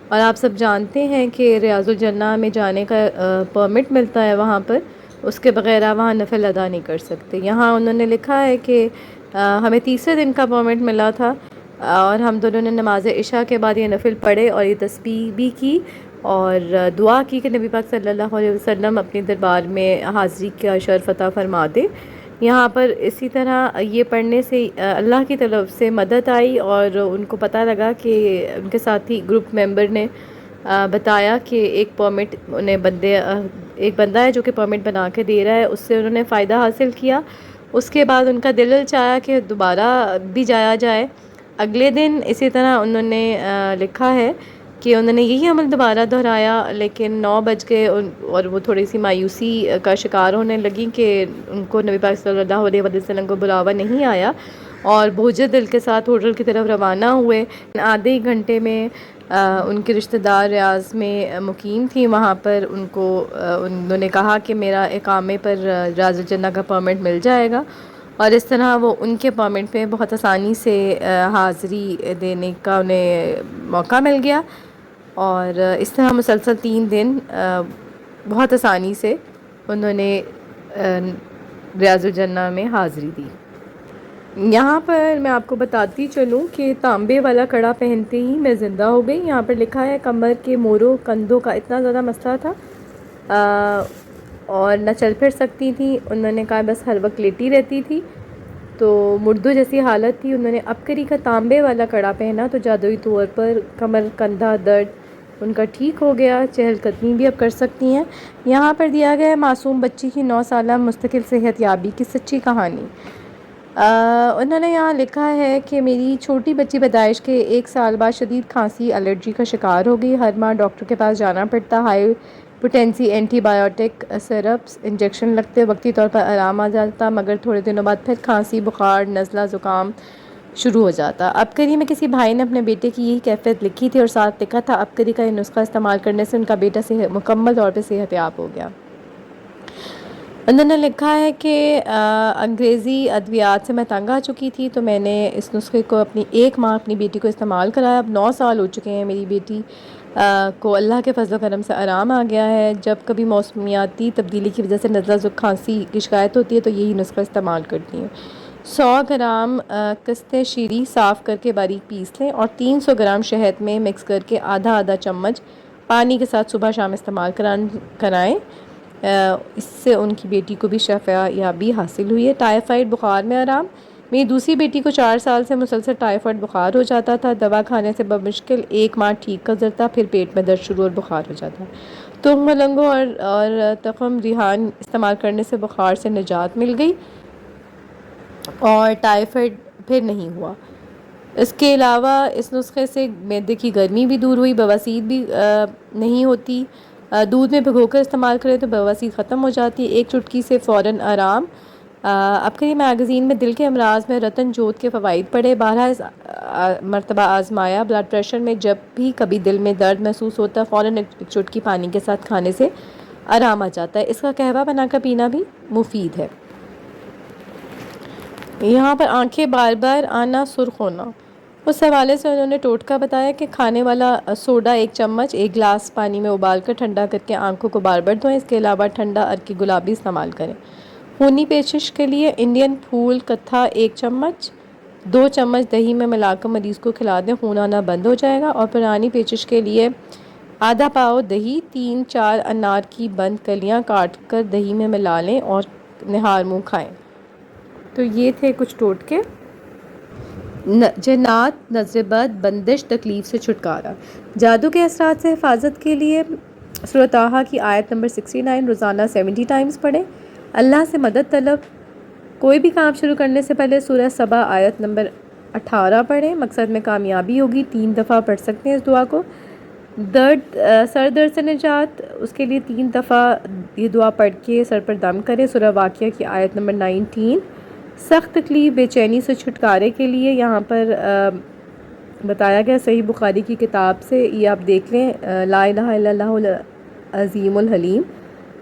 اور آپ سب جانتے ہیں کہ ریاض الجنہ میں جانے کا پرمٹ ملتا ہے، وہاں پر اس کے بغیر آپ وہاں نفل ادا نہیں کر سکتے. یہاں انہوں نے لکھا ہے کہ ہمیں تیسرے دن کا پرمٹ ملا تھا اور ہم دونوں نے نماز عشاء کے بعد یہ نفل پڑھے اور یہ تسبیح بھی کی اور دعا کی کہ نبی پاک صلی اللہ علیہ وسلم اپنے دربار میں حاضری کا شرف عطا فرما دے۔ یہاں پر اسی طرح یہ پڑھنے سے اللہ کی طرف سے مدد آئی اور ان کو پتہ لگا کہ ان کے ساتھی گروپ ممبر نے بتایا کہ ایک پرمٹ انہیں ایک بندہ ہے جو کہ پرمٹ بنا کے دے رہا ہے، اس سے انہوں نے فائدہ حاصل کیا۔ اس کے بعد ان کا دل چاہا کہ دوبارہ بھی جایا جائے۔ اگلے دن اسی طرح انہوں نے لکھا ہے کہ انہوں نے یہی عمل دوبارہ دہرایا، لیکن 9 بج گئے اور وہ تھوڑی سی مایوسی کا شکار ہونے لگیں کہ ان کو نبی پاک صلی اللہ علیہ وسلم کو بلاوا نہیں آیا، اور بوجھل دل کے ساتھ ہوٹل کی طرف روانہ ہوئے۔ آدھے ہی گھنٹے میں ان کے رشتہ دار ریاض میں مقیم تھیں، وہاں پر انہوں نے کہا کہ میرا اقامے پر ریاض الجنہ کا پرمٹ مل جائے گا، اور اس طرح وہ ان کے پرمٹ پہ بہت آسانی سے حاضری دینے کا انہیں موقع مل گیا، اور اس طرح مسلسل 3 دن بہت آسانی سے انہوں نے ریاض الجنہ میں حاضری دی۔ یہاں پر میں آپ کو بتاتی چلوں کہ تانبے والا کڑا پہنتے ہی میں زندہ ہو گئی۔ یہاں پر لکھا ہے کمر کے موروں کندھوں کا اتنا زیادہ مسئلہ تھا اور نہ چل پھر سکتی تھی۔ انہوں نے کہا بس ہر وقت لیٹی رہتی تھی، تو مردوں جیسی حالت تھی۔ انہوں نے عبقری کا تانبے والا کڑا پہنا تو جادوئی طور پر کمر کندھا درد ان کا ٹھیک ہو گیا، چہل قدمی بھی اب کر سکتی ہیں۔ یہاں پر دیا گیا ہے معصوم بچی کی 9 سالہ مستقل صحت یابی کی سچی کہانی۔ انہوں نے یہاں لکھا ہے کہ میری چھوٹی بچی پیدائش کے 1 سال بعد شدید کھانسی الرجی کا شکار ہو گئی۔ ہر ماہ ڈاکٹر کے پاس جانا پڑتا، high potency antibiotic syrups injection لگتے، وقتی طور پر آرام آ جاتا، مگر تھوڑے دنوں بعد پھر کھانسی بخار نزلہ زکام شروع ہو جاتا۔ عبقری میں کسی بھائی نے اپنے بیٹے کی یہی کیفیت لکھی تھی اور ساتھ لکھا تھا عبقری کا یہ نسخہ استعمال کرنے سے ان کا بیٹا مکمل طور پہ صحت یاب ہو گیا۔ انہوں نے لکھا ہے کہ انگریزی ادویات سے میں تنگ آ چکی تھی، تو میں نے اس نسخے کو اپنی 1 ماہ اپنی بیٹی کو استعمال کرایا۔ اب 9 سال ہو چکے ہیں، میری بیٹی کو اللہ کے فضل و کرم سے آرام آ گیا ہے۔ جب کبھی موسمیاتی تبدیلی کی وجہ سے نزلہ کھانسی کی شکایت ہوتی ہے تو یہی نسخہ استعمال کرتی ہیں۔ 100 گرام کستہ شیری صاف کر کے باریک پیس لیں اور 300 گرام شہد میں مکس کر کے آدھا چمچ پانی کے ساتھ صبح شام استعمال کرائیں۔ اس سے ان کی بیٹی کو بھی شفا یابی حاصل ہوئی ہے۔ ٹائیفائڈ بخار میں آرام۔ میری دوسری بیٹی کو 4 سال سے مسلسل ٹائیفائڈ بخار ہو جاتا تھا، دوا کھانے سے بمشکل 1 ماہ ٹھیک گزرتا، پھر پیٹ میں درد شروع اور بخار ہو جاتا۔ تنگ ملنگوں اور تخم ریحان استعمال کرنے سے بخار سے نجات مل گئی اور ٹائیفائڈ پھر نہیں ہوا۔ اس کے علاوہ اس نسخے سے معدے کی گرمی بھی دور ہوئی، بواسیر بھی نہیں ہوتی۔ دودھ میں بھگو کر استعمال کریں تو بواسیر ختم ہو جاتی ہے، 1 چٹکی سے فوراً آرام۔ عبقری میگزین میں دل کے امراض میں رتن جوت کے فوائد پڑھے، 12 مرتبہ آزمایا۔ بلڈ پریشر میں جب بھی کبھی دل میں درد محسوس ہوتا فوراً 1 چٹکی پانی کے ساتھ کھانے سے آرام آ جاتا ہے۔ اس کا قہوہ بنا کر پینا بھی مفید ہے۔ یہاں پر آنکھیں بار بار آنا، سرخ ہونا، اس حوالے سے انہوں نے ٹوٹکا بتایا کہ کھانے والا سوڈا 1 چمچ 1 گلاس پانی میں ابال کر ٹھنڈا کر کے آنکھوں کو بار بار دھوئیں۔ اس کے علاوہ ٹھنڈا ارکی گلابی استعمال کریں۔ خونی پیچش کے لیے انڈین پھول کتھا 1 چمچ 2 چمچ دہی میں ملا کر مریض کو کھلا دیں، خون آنا بند ہو جائے گا۔ اور پرانی پیچش کے لیے آدھا پاؤ دہی 3-4 انار کی بند کلیاں کاٹ کر دہی میں ملا لیں اور نہار منہ کھائیں۔ تو یہ تھے کچھ ٹوٹکے۔ جنات، نظر بد، بندش، تکلیف سے چھٹکارا۔ جادو کے اثرات سے حفاظت کے لیے سورۃ طٰہٰ کی آیت نمبر 69 روزانہ 70 ٹائمز پڑھیں۔ اللہ سے مدد طلب۔ کوئی بھی کام شروع کرنے سے پہلے سورۃ سبا آیت نمبر 18 پڑھیں، مقصد میں کامیابی ہوگی۔ 3 دفعہ پڑھ سکتے ہیں اس دعا کو۔ سر درد سے نجات، اس کے لیے 3 دفعہ یہ دعا پڑھ کے سر پر دم کریں۔ سورہ واقعہ کی آیت نمبر 19۔ سخت تکلیف بے چینی سے چھٹکارے کے لیے یہاں پر بتایا گیا صحیح بخاری کی کتاب سے، یہ آپ دیکھ لیں، لا الہ الا اللہ العظیم الحلیم،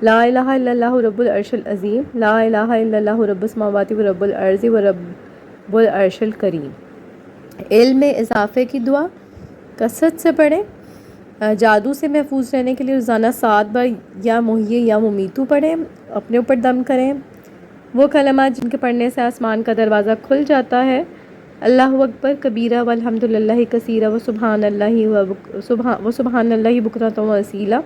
لا الہ الا اللہ رب العرش العظیم، لا الہ الا اللہ رب السماوات و رب الارض و رب العرش الکریم۔ علم میں اضافے کی دعا کثرت سے پڑھیں۔ جادو سے محفوظ رہنے کے لیے روزانہ 7 بار یا محیی یا ممیتو پڑھیں، اپنے اوپر دم کریں۔ وہ کلمات جن کے پڑھنے سے آسمان کا دروازہ کھل جاتا ہے، اللہ اکبر کبیرہ والحمدللہ کثیرہ وسبحان اللہ بکرۃ و اصیلا۔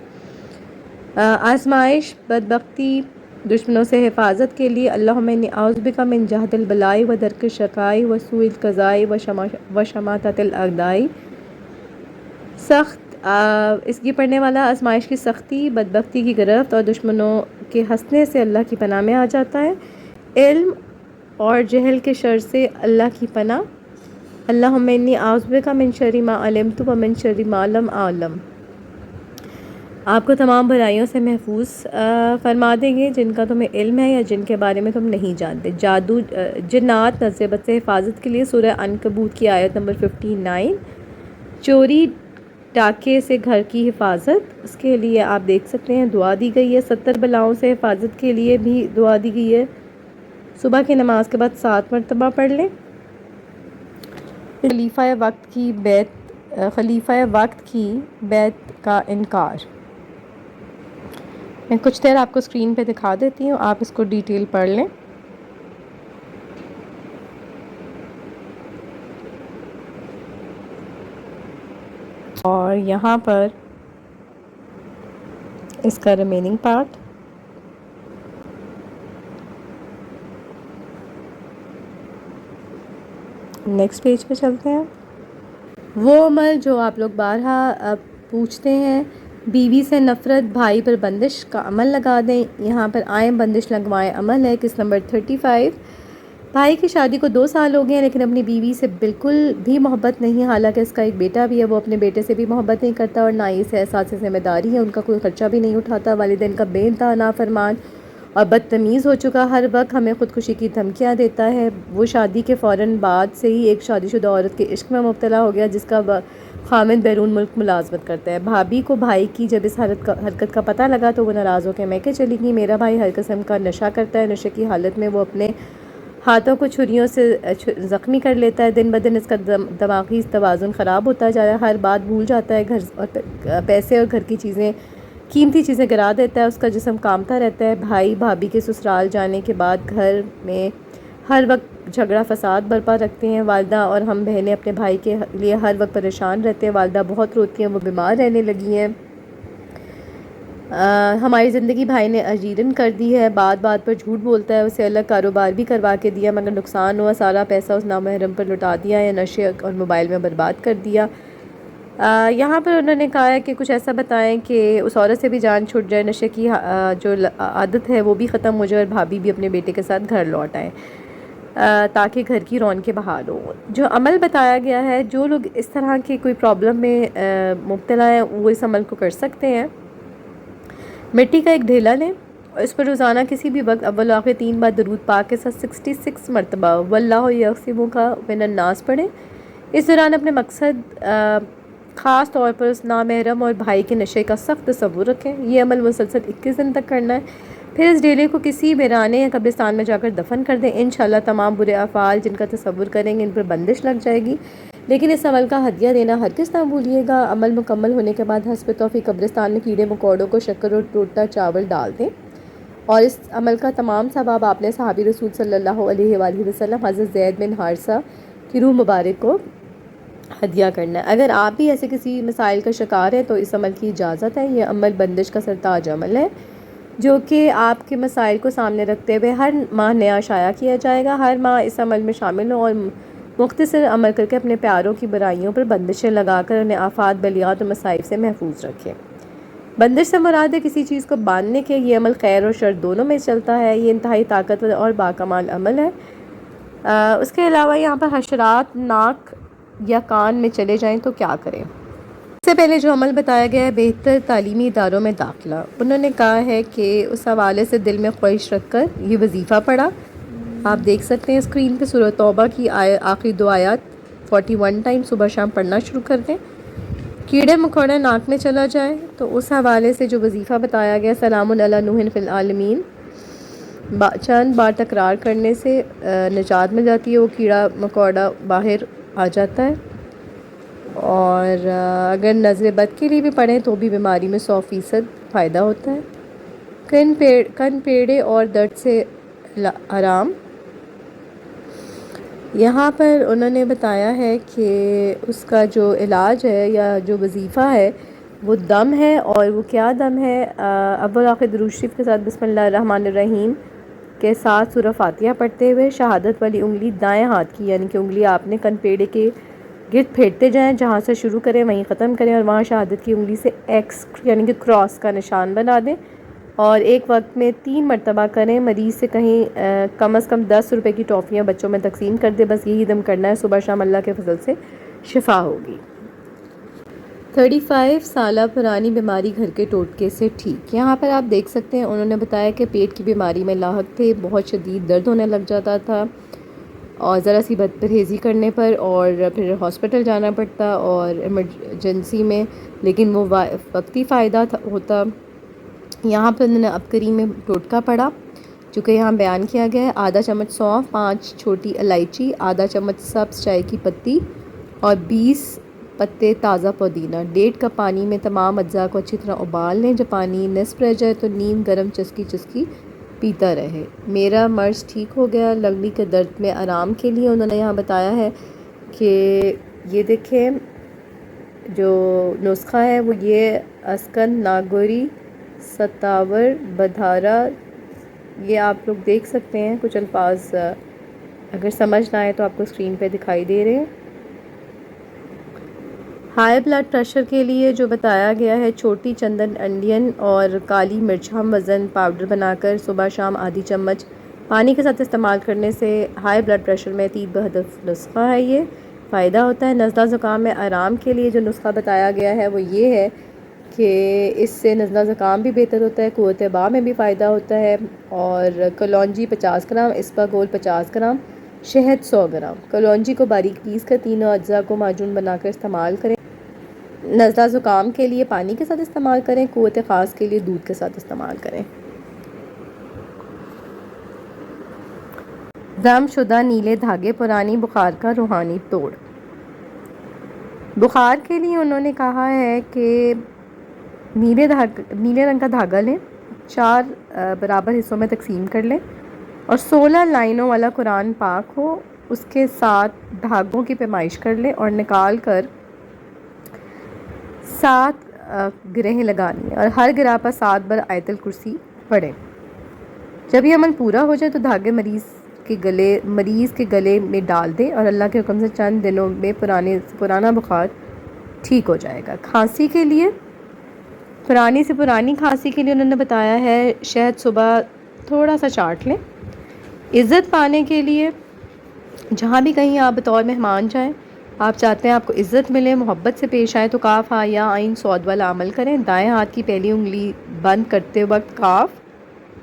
آزمائش، بدبختی، دشمنوں سے حفاظت کے لیے اللہم انی اعوذ بک من جہد البلاء و درک الشقاء و سوء القضاء و شماتۃ الاعداء۔ اس کی پڑھنے والا آزمائش کی سختی، بدبختی کی گرفت اور دشمنوں کے ہنسنے سے اللہ کی پناہ میں آ جاتا ہے۔ علم اور جہل کے شر سے اللہ کی پناہ، اللہم انی اعوذ بک من شر ما علمت و من شر ما لم اعلم۔ آپ کو تمام برائیوں سے محفوظ فرما دیں گے جن کا تمہیں علم ہے یا جن کے بارے میں تم نہیں جانتے۔ جادو، جنات، نظر بد سے حفاظت کے لیے سورہ عنکبوت کی آیت نمبر 59۔ چوری ڈاکے سے گھر کی حفاظت، اس کے لیے آپ دیکھ سکتے ہیں دعا دی گئی ہے۔ 70 بلاؤں سے حفاظت کے لیے بھی دعا دی گئی ہے۔ صبح کی نماز کے بعد 7 مرتبہ پڑھ لیں۔ خلیفہ وقت کی بیعت کا انکار، میں کچھ دیر آپ کو اسکرین پہ دکھا دیتی ہوں، آپ اس کو ڈیٹیل پڑھ لیں۔ اور یہاں پر اس کا ریمیننگ پارٹ۔ نیکسٹ پیج پہ چلتے ہیں۔ وہ عمل جو آپ لوگ بارہا پوچھتے ہیں، بیوی سے نفرت، بھائی پر بندش کا عمل لگا دیں۔ یہاں پر آئیں بندش لگوائیں عمل ہے، کس نمبر 35۔ بھائی کی شادی کو 2 سال ہو گئے ہیں لیکن اپنی بیوی سے بالکل بھی محبت نہیں، حالانکہ اس کا ایک بیٹا بھی ہے، وہ اپنے بیٹے سے بھی محبت نہیں کرتا اور نہ ہی اسے احساس ذمہ داری ہے، ان کا کوئی خرچہ بھی نہیں اٹھاتا، والدین کا بے انتہا نافرمان اور بدتمیز ہو چکا، ہر وقت ہمیں خودکشی کی دھمکیاں دیتا ہے۔ وہ شادی کے فوراً بعد سے ہی ایک شادی شدہ عورت کے عشق میں مبتلا ہو گیا جس کا خامند بیرون ملک ملازمت کرتا ہے۔ بھابھی کو بھائی کی جب اس حرکت کا پتہ لگا تو وہ ناراض ہو کے میکے چلی گئی۔ میرا بھائی ہر قسم کا نشہ کرتا ہے، نشے کی حالت میں وہ اپنے ہاتھوں کو چھریوں سے زخمی کر لیتا ہے، دن بدن اس کا دماغی توازن خراب ہوتا جا رہا ہے، ہر بات بھول جاتا ہے، گھر اور پیسے اور گھر کی چیزیں، قیمتی چیزیں گرا دیتا ہے، اس کا جسم کانپتا رہتا ہے۔ بھائی بھابھی کے سسرال جانے کے بعد گھر میں ہر وقت جھگڑا فساد برپا رکھتے ہیں۔ والدہ اور ہم بہنیں اپنے بھائی کے لیے ہر وقت پریشان رہتے ہیں، والدہ بہت روتی ہیں، وہ بیمار رہنے لگی ہیں۔ ہماری زندگی بھائی نے اجیرن کر دی ہے، بات بات پر جھوٹ بولتا ہے، اسے الگ کاروبار بھی کروا کے دیا مگر نقصان ہوا، سارا پیسہ اس نامحرم پر لٹا دیا یا نشے اور موبائل میں برباد کر دیا۔ یہاں پر انہوں نے کہا ہے کہ کچھ ایسا بتائیں کہ اس عورت سے بھی جان چھوٹ جائے، نشے کی جو عادت ہے وہ بھی ختم ہو جائے اور بھابھی بھی اپنے بیٹے کے ساتھ گھر لوٹ آئیں تاکہ گھر کی رونقیں بحال ہوں۔ جو عمل بتایا گیا ہے، جو لوگ اس طرح کی کوئی پرابلم میں مبتلا ہیں وہ اس عمل کو کر سکتے ہیں۔ مٹی کا ایک ڈھیلا لیں اور اس پر روزانہ کسی بھی وقت اول آخر 3 بار درود پاک کے ساتھ 66 مرتبہ واللہ یعصمک من الناس پڑھیں۔ اس دوران اپنے مقصد خاص طور پر اس نامحرم اور بھائی کے نشے کا سخت تصور رکھیں۔ یہ عمل مسلسل 21 دن تک کرنا ہے، پھر اس ڈھیلے کو کسی ویرانے یا قبرستان میں جا کر دفن کر دیں۔ انشاءاللہ تمام برے افعال جن کا تصور کریں گے ان پر بندش لگ جائے گی، لیکن اس عمل کا ہدیہ دینا ہرگز نہ بھولیے گا۔ عمل مکمل ہونے کے بعد حسب توفیق قبرستان میں کیڑے مکوڑوں کو شکر اور ٹوٹا چاول ڈال دیں، اور اس عمل کا تمام ثواب آپ نے صحابی رسول صلی اللہ علیہ وآلہ وسلم حضرت زید بن حارثہ کی روح مبارک کو ہدیہ کرنا ہے۔ اگر آپ بھی ایسے کسی مسائل کا شکار ہیں تو اس عمل کی اجازت ہے۔ یہ عمل بندش کا سرتاج عمل ہے جو کہ آپ کے مسائل کو سامنے رکھتے ہوئے ہر ماہ نیا شائع کیا جائے گا۔ ہر ماہ اس عمل میں شامل ہوں اور مختصر عمل کر کے اپنے پیاروں کی برائیوں پر بندشیں لگا کر انہیں آفات، بلیات اور مصائب سے محفوظ رکھیں۔ بندش سے مراد ہے کسی چیز کو باندھنے کے، یہ عمل خیر اور شر دونوں میں چلتا ہے، یہ انتہائی طاقتور اور باکمال عمل ہے۔ اس کے علاوہ یہاں پر حشرات ناک یا کان میں چلے جائیں تو کیا کریں؟ اس سے پہلے جو عمل بتایا گیا ہے بہتر تعلیمی اداروں میں داخلہ، انہوں نے کہا ہے کہ اس حوالے سے دل میں خواہش رکھ کر یہ وظیفہ پڑھا۔ آپ دیکھ سکتے ہیں اسکرین پہ سورہ توبہ کی آخری 2 آیات 41 ٹائم صبح شام پڑھنا شروع کر دیں۔ کیڑے مکوڑے ناک میں چلا جائے تو اس حوالے سے جو وظیفہ بتایا گیا سلام علی نوح فی العالمین، چند بار تکرار کرنے سے نجات مل جاتی ہے، وہ کیڑا مکوڑا باہر آ جاتا ہے۔ اور اگر نظر بد کے لیے بھی پڑھیں تو بھی بیماری میں 100% فائدہ ہوتا ہے۔ کن پیڑے اور درد سے آرام، یہاں پر انہوں نے بتایا ہے کہ اس کا جو علاج ہے یا جو وظیفہ ہے وہ دم ہے، اور وہ کیا دم ہے؟ اول آخر درود شریف کے ساتھ بسم اللہ الرحمن الرحیم کے ساتھ سورہ فاتحہ پڑھتے ہوئے شہادت والی انگلی دائیں ہاتھ کی، یعنی کہ انگلی آپ نے کن پیڑے کے گرد پھیرتے جائیں، جہاں سے شروع کریں وہیں ختم کریں، اور وہاں شہادت کی انگلی سے ایکس یعنی کہ کراس کا نشان بنا دیں، اور ایک وقت میں 3 مرتبہ کریں۔ مریض سے کہیں کم از کم 10 روپے کی ٹافیاں بچوں میں تقسیم کر دے، بس یہی دم کرنا ہے، صبح شام اللہ کے فضل سے شفا ہوگی۔ 35 سالہ پرانی بیماری گھر کے ٹوٹکے سے ٹھیک۔ یہاں پر آپ دیکھ سکتے ہیں انہوں نے بتایا کہ پیٹ کی بیماری میں لاحق تھے، بہت شدید درد ہونے لگ جاتا تھا، اور ذرا سی بد پرہیزی کرنے پر اور پھر ہاسپٹل جانا پڑتا اور ایمرجنسی میں، لیکن وہ وقتی فائدہ ہوتا۔ یہاں پر انہوں نے ابکری میں ٹوٹکا پڑا جو کہ یہاں بیان کیا گیا ہے: آدھا چمچ سونف، 5 چھوٹی الائچی، آدھا چمچ سبز چائے کی پتی اور 20 پتے تازہ پودینہ۔ 1.5 کپ پانی میں تمام اجزاء کو اچھی طرح ابال لیں۔ جب پانی نصف رہ جائے تو نیم گرم چسکی چسکی پیتا رہے۔ میرا مرض ٹھیک ہو گیا۔ لنگڑی کے درد میں آرام کے لیے انہوں نے یہاں بتایا ہے کہ یہ دیکھیں جو نسخہ ہے وہ یہ اسکن ناگوری ستاور بدھارا، یہ آپ لوگ دیکھ سکتے ہیں، کچھ الفاظ اگر سمجھ نہ آئے تو آپ کو اسکرین پہ دکھائی دے رہے ہیں۔ ہائی بلڈ پریشر کے لیے جو بتایا گیا ہے: چھوٹی چندن انڈین اور کالی مرچ ہم وزن پاؤڈر بنا کر صبح شام آدھی چمچ پانی کے ساتھ استعمال کرنے سے ہائی بلڈ پریشر میں تیر بہدف نسخہ ہے، یہ فائدہ ہوتا ہے۔ نزلہ زکام میں آرام کے لیے جو نسخہ بتایا گیا ہے وہ یہ ہے کہ اس سے نزلہ زکام بھی بہتر ہوتا ہے، قوت باہ میں بھی فائدہ ہوتا ہے، اور کلونجی 50 گرام، اسپاگول 50 گرام، شہد 100 گرام۔ کلونجی کو باریک پیس کر تینوں اجزاء کو معجون بنا کر استعمال کریں۔ نزلہ زکام کے لیے پانی کے ساتھ استعمال کریں، قوت خاص کے لیے دودھ کے ساتھ استعمال کریں۔ ضم شدہ نیلے دھاگے، پرانی بخار کا روحانی توڑ۔ بخار کے لیے انہوں نے کہا ہے کہ نیلے رنگ کا دھاگا لیں، 4 برابر حصوں میں تقسیم کر لیں، اور 16 لائنوں والا قرآن پاک ہو اس کے ساتھ دھاگوں کی پیمائش کر لیں، اور نکال کر 7 گرہیں لگانی ہیں، اور ہر گرہ پر 7 بار آیت الکرسی پڑھیں۔ جب یہ عمل پورا ہو جائے تو دھاگے مریض کے گلے میں ڈال دیں، اور اللہ کے حکم سے چند دنوں میں پرانا بخار ٹھیک ہو جائے گا۔ کھانسی کے لیے، پرانی سے پرانی کھانسی کے لیے انہوں نے بتایا ہے شہد صبح تھوڑا سا چاٹ لیں۔ عزت پانے کے لیے، جہاں بھی کہیں آپ بطور مہمان جائیں، آپ چاہتے ہیں آپ کو عزت ملے، محبت سے پیش آئے، تو کاف ہا یا عین صاد والا عمل کریں۔ دائیں ہاتھ کی پہلی انگلی بند کرتے وقت کاف،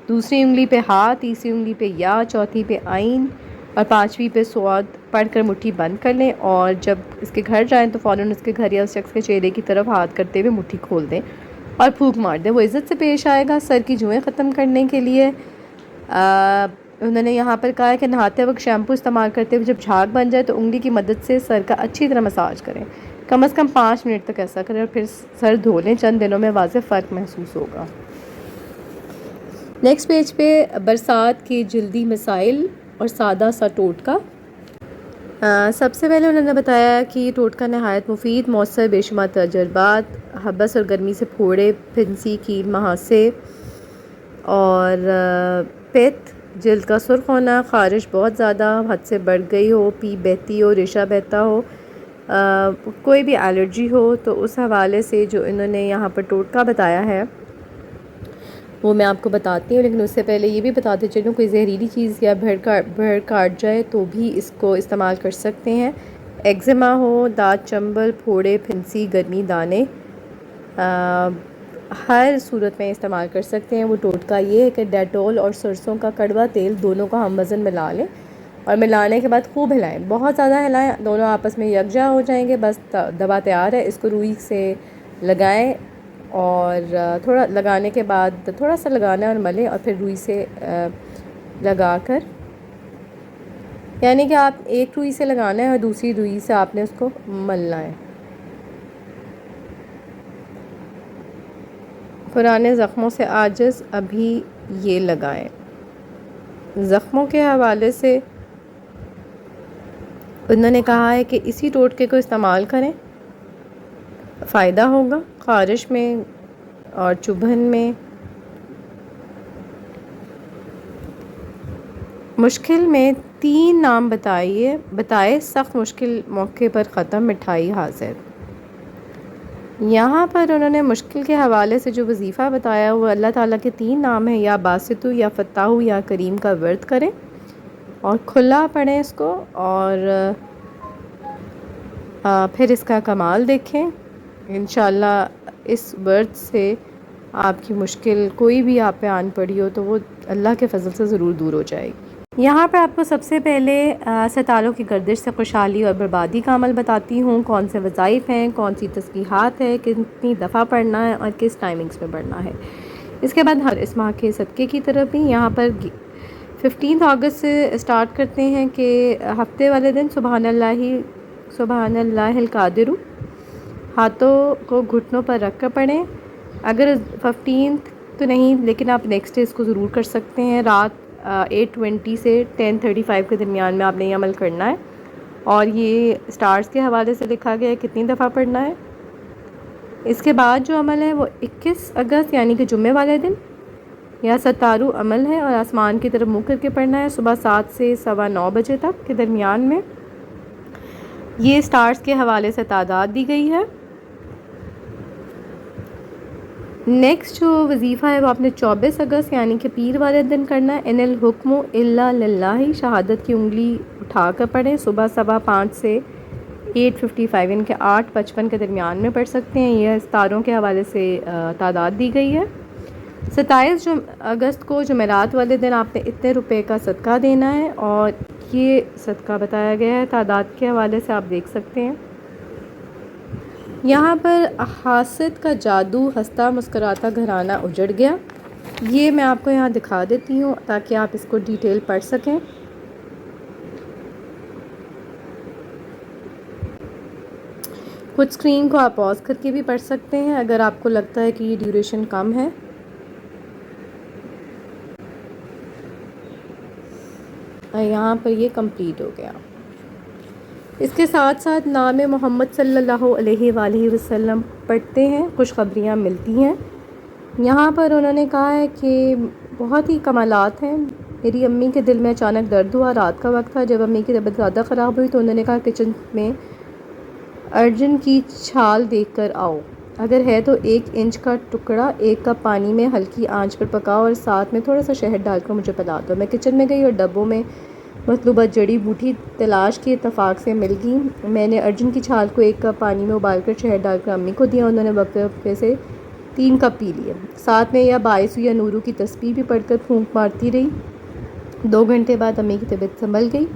دوسری انگلی پہ ہا، تیسری انگلی پہ یا، چوتھی پہ عین اور پانچویں پہ صاد پڑھ کر مٹھی بند کر لیں، اور جب اس کے گھر جائیں تو فوراً اس کے گھر یا اس شخص کے چہرے کی طرف ہاتھ کرتے ہوئے مٹھی کھول دیں اور پھونک مار دیں، وہ عزت سے پیش آئے گا۔ سر کی جوئیں ختم کرنے کے لیے انہوں نے یہاں پر کہا ہے کہ نہاتے وقت شیمپو استعمال کرتے ہوئے جب جھاگ بن جائے تو انگلی کی مدد سے سر کا اچھی طرح مساج کریں، کم از کم 5 منٹ تک ایسا کریں، اور پھر سر دھو لیں، چند دنوں میں واضح فرق محسوس ہوگا۔ نیکسٹ پیج پہ برسات کے جلدی مسائل اور سادہ سا ٹوٹکا۔ سب سے پہلے انہوں نے بتایا کہ یہ ٹوٹکا نہایت مفید، مؤثر، بے شمار تجربات، حبس اور گرمی سے پھوڑے، پھنسی، کیل، مہاسے اور پت، جلد کا سرخ ہونا، خارش بہت زیادہ حد سے بڑھ گئی ہو، پی بہتی ہو، ریشہ بہتا ہو، کوئی بھی الرجی ہو، تو اس حوالے سے جو انہوں نے یہاں پر ٹوٹکا بتایا ہے وہ میں آپ کو بتاتی ہوں، لیکن اس سے پہلے یہ بھی بتاتے چلوں کوئی زہریلی چیز یا بھڑ کاٹ جائے تو بھی اس کو استعمال کر سکتے ہیں۔ ایگزیما ہو، دانت چنبل، پھوڑے، پھنسی، گرمی، دانے، ہر صورت میں استعمال کر سکتے ہیں۔ وہ ٹوٹکا یہ ہے کہ ڈیٹول اور سرسوں کا کڑوا تیل دونوں کا ہم وزن ملا لیں، اور ملانے کے بعد خوب ہلائیں، بہت زیادہ ہلائیں، دونوں آپس میں یکجا ہو جائیں گے، بس دوا تیار ہے۔ اس کو روئی سے لگائیں، اور تھوڑا لگانے کے بعد تھوڑا سا لگانا ہے اور ملیں، اور پھر روئی سے لگا کر، یعنی کہ آپ ایک روئی سے لگانا ہے اور دوسری روئی سے آپ نے اس کو ملنا ہے۔ پرانے زخموں سے عاجز ابھی یہ لگائیں۔ زخموں کے حوالے سے انہوں نے کہا ہے کہ اسی ٹوٹکے کو استعمال کریں، فائدہ ہوگا خارش میں اور چبھن میں۔ مشکل میں 3 نام بتائے، سخت مشکل موقع پر ختم، مٹھائی حاضر۔ یہاں پر انہوں نے مشکل کے حوالے سے جو وظیفہ بتایا وہ اللہ تعالیٰ کے 3 نام ہیں، یا باسطو، یا فتاح، یا کریم کا ورد کریں اور کھلا پڑھیں اس کو، اور پھر اس کا کمال دیکھیں۔ انشاءاللہ اس ورد سے آپ کی مشکل کوئی بھی آپ پہ آن پڑی ہو تو وہ اللہ کے فضل سے ضرور دور ہو جائے گی۔ یہاں پہ آپ کو سب سے پہلے ستاروں کی گردش سے خوشحالی اور بربادی کا عمل بتاتی ہوں، کون سے وظائف ہیں، کون سی تسبیحات ہے، کتنی دفعہ پڑھنا ہے اور کس ٹائمنگز میں پڑھنا ہے۔ اس کے بعد ہر اس ماہ کے صدقے کی طرف بھی یہاں پر 15 اگست سے اسٹارٹ کرتے ہیں کہ ہفتے والے دن سبحان اللہ القادر، ہاتھوں کو گھٹنوں پر رکھ کر پڑھیں۔ اگر 15 تو نہیں لیکن آپ نیکسٹ ڈے اس کو ضرور کر سکتے ہیں۔ رات 8:20 سے 10:35 کے درمیان میں آپ نے یہ عمل کرنا ہے، اور یہ سٹارز کے حوالے سے لکھا گیا ہے کتنی دفعہ پڑھنا ہے۔ اس کے بعد جو عمل ہے وہ 21 اگست یعنی کہ جمعے والے دن یا ستارو عمل ہے، اور آسمان کی طرف منہ کر کے پڑھنا ہے صبح 7 سے 9:15 بجے تک کے درمیان میں۔ یہ سٹارز کے حوالے سے تعداد دی گئی ہے۔ نیکسٹ جو وظیفہ ہے وہ آپ نے 24 اگست یعنی کہ پیر والے دن کرنا ہے۔ ان الحکم الا للہ، شہادت کی انگلی اٹھا کر پڑھیں، صبح 5:15 سے 8:55 یعنی کہ 8:55 کے درمیان میں پڑھ سکتے ہیں۔ یہ ستاروں کے حوالے سے تعداد دی گئی ہے۔ 27 اگست کو جمعرات والے دن آپ نے اتنے روپے کا صدقہ دینا ہے، اور یہ صدقہ بتایا گیا ہے تعداد کے حوالے سے آپ دیکھ سکتے ہیں۔ یہاں پر حاسد کا جادو، ہنستا مسکراتا گھرانہ اجڑ گیا، یہ میں آپ کو یہاں دکھا دیتی ہوں تاکہ آپ اس کو ڈیٹیل پڑھ سکیں۔ کچھ اسکرین کو آپ پاز کر کے بھی پڑھ سکتے ہیں اگر آپ کو لگتا ہے کہ یہ ڈیوریشن کم ہے۔ یہاں پر یہ کمپلیٹ ہو گیا۔ اس کے ساتھ ساتھ نام محمد صلی اللہ علیہ وآلہ وسلم پڑھتے ہیں، خوشخبریاں ملتی ہیں۔ یہاں پر انہوں نے کہا ہے کہ بہت ہی کمالات ہیں۔ میری امی کے دل میں اچانک درد ہوا، رات کا وقت تھا، جب امی کی طبیعت زیادہ خراب ہوئی تو انہوں نے کہا کچن میں ارجن کی چھال دیکھ کر آؤ، اگر ہے تو 1 انچ کا ٹکڑا 1 کپ پانی میں ہلکی آنچ پر پکاؤ اور ساتھ میں تھوڑا سا شہد ڈال کر مجھے پلا دو۔ میں کچن میں گئی اور ڈبوں میں مطلوبہ جڑی بوٹی تلاش کی، اتفاق سے مل گئی۔ میں نے ارجن کی چھال کو 1 کپ پانی میں ابال کر شہد ڈال کر امی کو دیا، انہوں نے وقفے وقفے سے 3 کپ پی لیے۔ ساتھ میں یا باعث یا نورو کی تسبیح بھی پڑھ کر پھونک مارتی رہی۔ 2 گھنٹے بعد امی کی طبیعت سنبھل گئی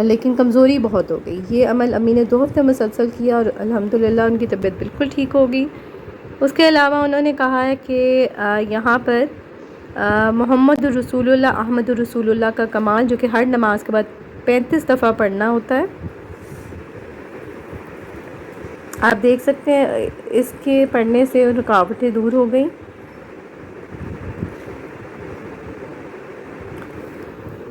لیکن کمزوری بہت ہو گئی۔ یہ عمل امی نے 2 ہفتے مسلسل کیا اور الحمدللہ ان کی طبیعت بالکل ٹھیک ہو گئی۔ اس کے علاوہ انہوں نے کہا ہے کہ یہاں پر محمد رسول اللہ، احمد رسول اللہ کا کمال جو کہ ہر نماز کے بعد 35 دفعہ پڑھنا ہوتا ہے، آپ دیکھ سکتے ہیں اس کے پڑھنے سے رکاوٹیں دور ہو گئیں۔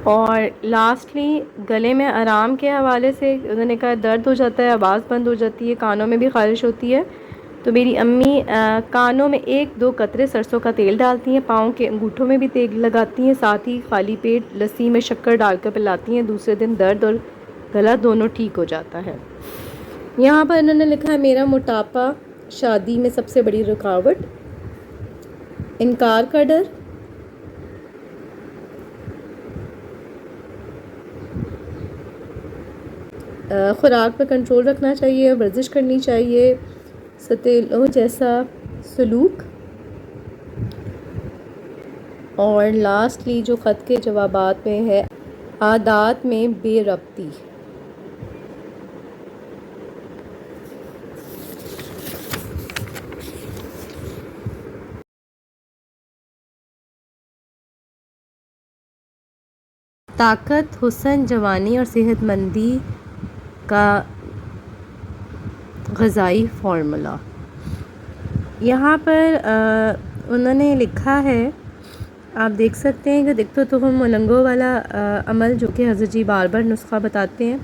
اور لاسٹلی گلے میں آرام کے حوالے سے انہوں نے کہا درد ہو جاتا ہے، آواز بند ہو جاتی ہے، کانوں میں بھی خارش ہوتی ہے، تو میری امی کانوں میں 1-2 قطرے سرسوں کا تیل ڈالتی ہیں، پاؤں کے انگوٹھوں میں بھی تیل لگاتی ہیں، ساتھ ہی خالی پیٹ لسی میں شکر ڈال کر پلاتی ہیں، دوسرے دن درد اور گلا دونوں ٹھیک ہو جاتا ہے۔ یہاں پر انہوں نے لکھا ہے میرا موٹاپا شادی میں سب سے بڑی رکاوٹ، انکار کا ڈر، خوراک پر کنٹرول رکھنا چاہیے، ورزش کرنی چاہیے، ستیلوں جیسا سلوک، اور لاسٹلی جو خط کے جوابات میں ہے عادات میں بے ربطی۔ طاقت، حسن، جوانی اور صحت مندی کا غذائی فارمولا۔ یہاں پر انہوں نے لکھا ہے، آپ دیکھ سکتے ہیں کہ دکھتو تخم ملنگوں والا عمل جو کہ حضرت جی بار بار نسخہ بتاتے ہیں،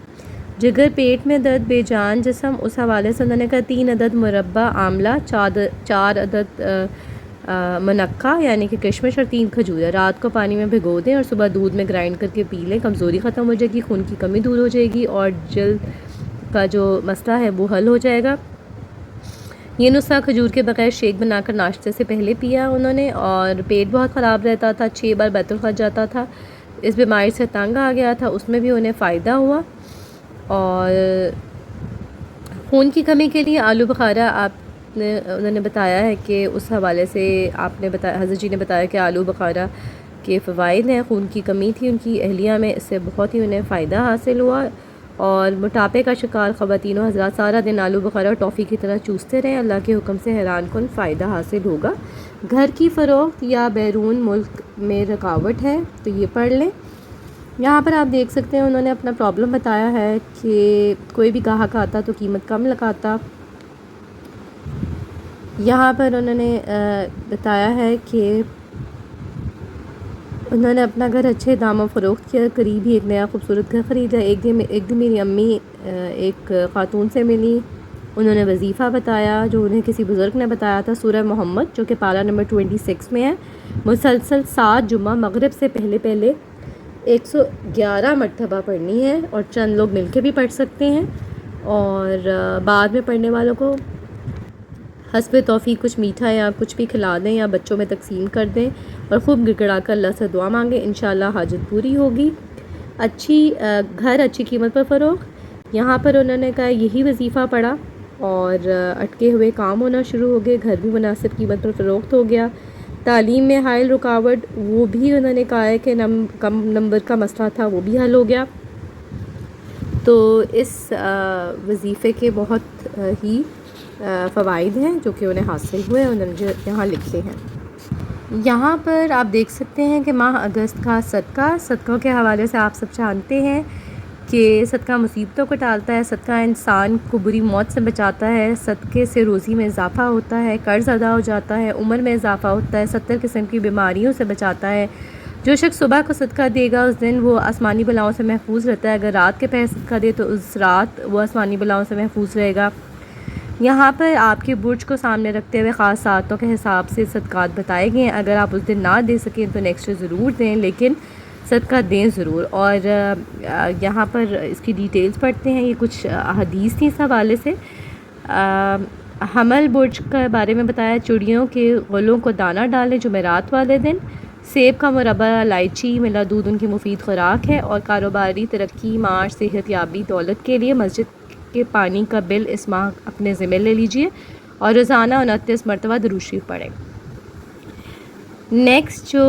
جگر پیٹ میں درد بے جان جسم، اس حوالے سے انہوں نے کہا 3 عدد مربع آملہ، 4 عدد منقع یعنی کہ کشمش اور 3 کھجوریں رات کو پانی میں بھگو دیں اور صبح دودھ میں گرائنڈ کر کے پی لیں، کمزوری ختم ہو جائے گی، خون کی کمی دور ہو جائے گی اور جلد کا جو مسئلہ ہے وہ حل ہو جائے گا۔ یہ نسخہ کھجور کے بغیر شیک بنا کر ناشتے سے پہلے پیا انہوں نے، اور پیٹ بہت خراب رہتا تھا، 6 بار بیت الخلا جاتا تھا، اس بیماری سے تنگ آ گیا تھا، اس میں بھی انہیں فائدہ ہوا۔ اور خون کی کمی کے لیے آلو بخارا انہوں نے بتایا ہے کہ اس حوالے سے آپ نے بتایا، حضرت جی نے بتایا کہ آلو بخارا کے فوائد ہیں، خون کی کمی تھی ان کی اہلیہ میں، اس سے بہت ہی انہیں فائدہ حاصل ہوا۔ اور موٹاپے کا شکار خواتین و حضرات سارا دن آلو بخارا اور ٹافی کی طرح چوستے رہیں، اللہ کے حکم سے حیران کن فائدہ حاصل ہوگا۔ گھر کی فروخت یا بیرون ملک میں رکاوٹ ہے تو یہ پڑھ لیں۔ یہاں پر آپ دیکھ سکتے ہیں انہوں نے اپنا پرابلم بتایا ہے کہ کوئی بھی گاہک آتا تو قیمت کم لگاتا۔ یہاں پر انہوں نے بتایا ہے کہ انہوں نے اپنا گھر اچھے داموں فروخت کیا، قریب ہی ایک نیا خوبصورت گھر خریدا۔ ایک دن میری امی ایک خاتون سے ملی، انہوں نے وظیفہ بتایا جو انہیں کسی بزرگ نے بتایا تھا، سورہ محمد جو کہ پارہ نمبر 26 میں ہے، مسلسل 7 جمعہ مغرب سے پہلے 111 مرتبہ پڑھنی ہے، اور چند لوگ مل کے بھی پڑھ سکتے ہیں، اور بعد میں پڑھنے والوں کو حسب توفیق کچھ میٹھا یا کچھ بھی کھلا دیں یا بچوں میں تقسیم کر دیں، اور خوب گڑگڑا کر اللہ سے دعا مانگیں، انشاءاللہ حاجت پوری ہوگی۔ گھر اچھی قیمت پر فروخت، یہاں پر انہوں نے کہا یہی وظیفہ پڑھا اور اٹکے ہوئے کام ہونا شروع ہو گئے، گھر بھی مناسب قیمت پر فروخت ہو گیا۔ تعلیم میں حائل رکاوٹ، وہ بھی انہوں نے کہا ہے کہ کم نمبر کا مسئلہ تھا، وہ بھی حل ہو گیا۔ تو اس وظیفے کے بہت ہی فوائد ہیں جو کہ انہیں حاصل ہوئے، انہوں نے یہاں لکھے ہیں۔ یہاں پر آپ دیکھ سکتے ہیں کہ ماہ اگست کا صدقوں کے حوالے سے آپ سب جانتے ہیں کہ صدقہ مصیبتوں کو ٹالتا ہے، صدقہ انسان کو بری موت سے بچاتا ہے، صدقے سے روزی میں اضافہ ہوتا ہے، قرض ادا ہو جاتا ہے، عمر میں اضافہ ہوتا ہے، 70 قسم کی بیماریوں سے بچاتا ہے۔ جو شخص صبح کو صدقہ دے گا اس دن وہ آسمانی بلاؤں سے محفوظ رہتا ہے، اگر رات کے پہر صدقہ دے تو اس رات وہ آسمانی بلاؤں سے محفوظ رہے گا۔ یہاں پر آپ کے برج کو سامنے رکھتے ہوئے خاص ساعتوں کے حساب سے صدقات بتائے گئے ہیں، اگر آپ اس دن نہ دے سکیں تو نیکسٹ ضرور دیں، لیکن صدقہ دیں ضرور۔ اور یہاں پر اس کی ڈیٹیلز پڑھتے ہیں، یہ کچھ حدیث تھی اس حوالے سے۔ حمل برج کے بارے میں بتایا، چڑیوں کے غلوں کو دانہ ڈالیں جمعرات والے دن، سیب کا مربع، الائچی ملا دودھ ان کی مفید خوراک ہے، اور کاروباری ترقی، معاش، صحت یابی، دولت کے لیے مسجد کے پانی کا بل اس ماہ اپنے ذمہ لے لیجئے اور روزانہ 29 مرتبہ درود شریف پڑھیں۔ نیکسٹ جو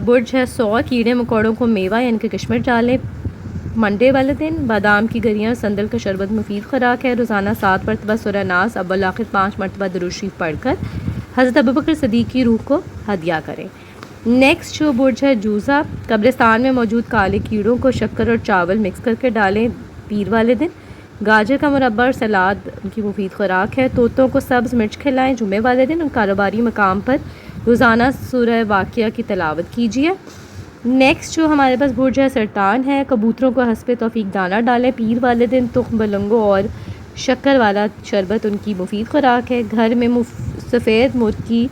برج ہے 100، کیڑے مکوڑوں کو میوہ یعنی کہ کشمش ڈالیں منڈے والے دن، بادام کی گریاں سندل کا شربت مفید خوراک ہے، روزانہ 7 مرتبہ سورہ ناس اول آخر 5 مرتبہ درود شریف پڑھ کر حضرت ابوبکر صدیق کی روح کو ہدیہ کریں۔ نیکسٹ جو برج ہے جوزہ، قبرستان میں موجود کالے کیڑوں کو شکر اور چاول مکس کر کے ڈالیں پیر والے دن، گاجر کا مربع اور سلاد ان کی مفید خوراک ہے، طوطوں کو سبز مرچ کھلائیں جمعے والے دن، اور کاروباری مقام پر روزانہ سورہ واقعہ کی تلاوت کیجیے۔ نیکسٹ جو ہمارے پاس برج ہے سرطان ہے، کبوتروں کو حسب توفیق دانہ ڈالیں پیر والے دن، تخم بلنگو اور شکر والا شربت ان کی مفید خوراک ہے، گھر میں سفید مرغ کی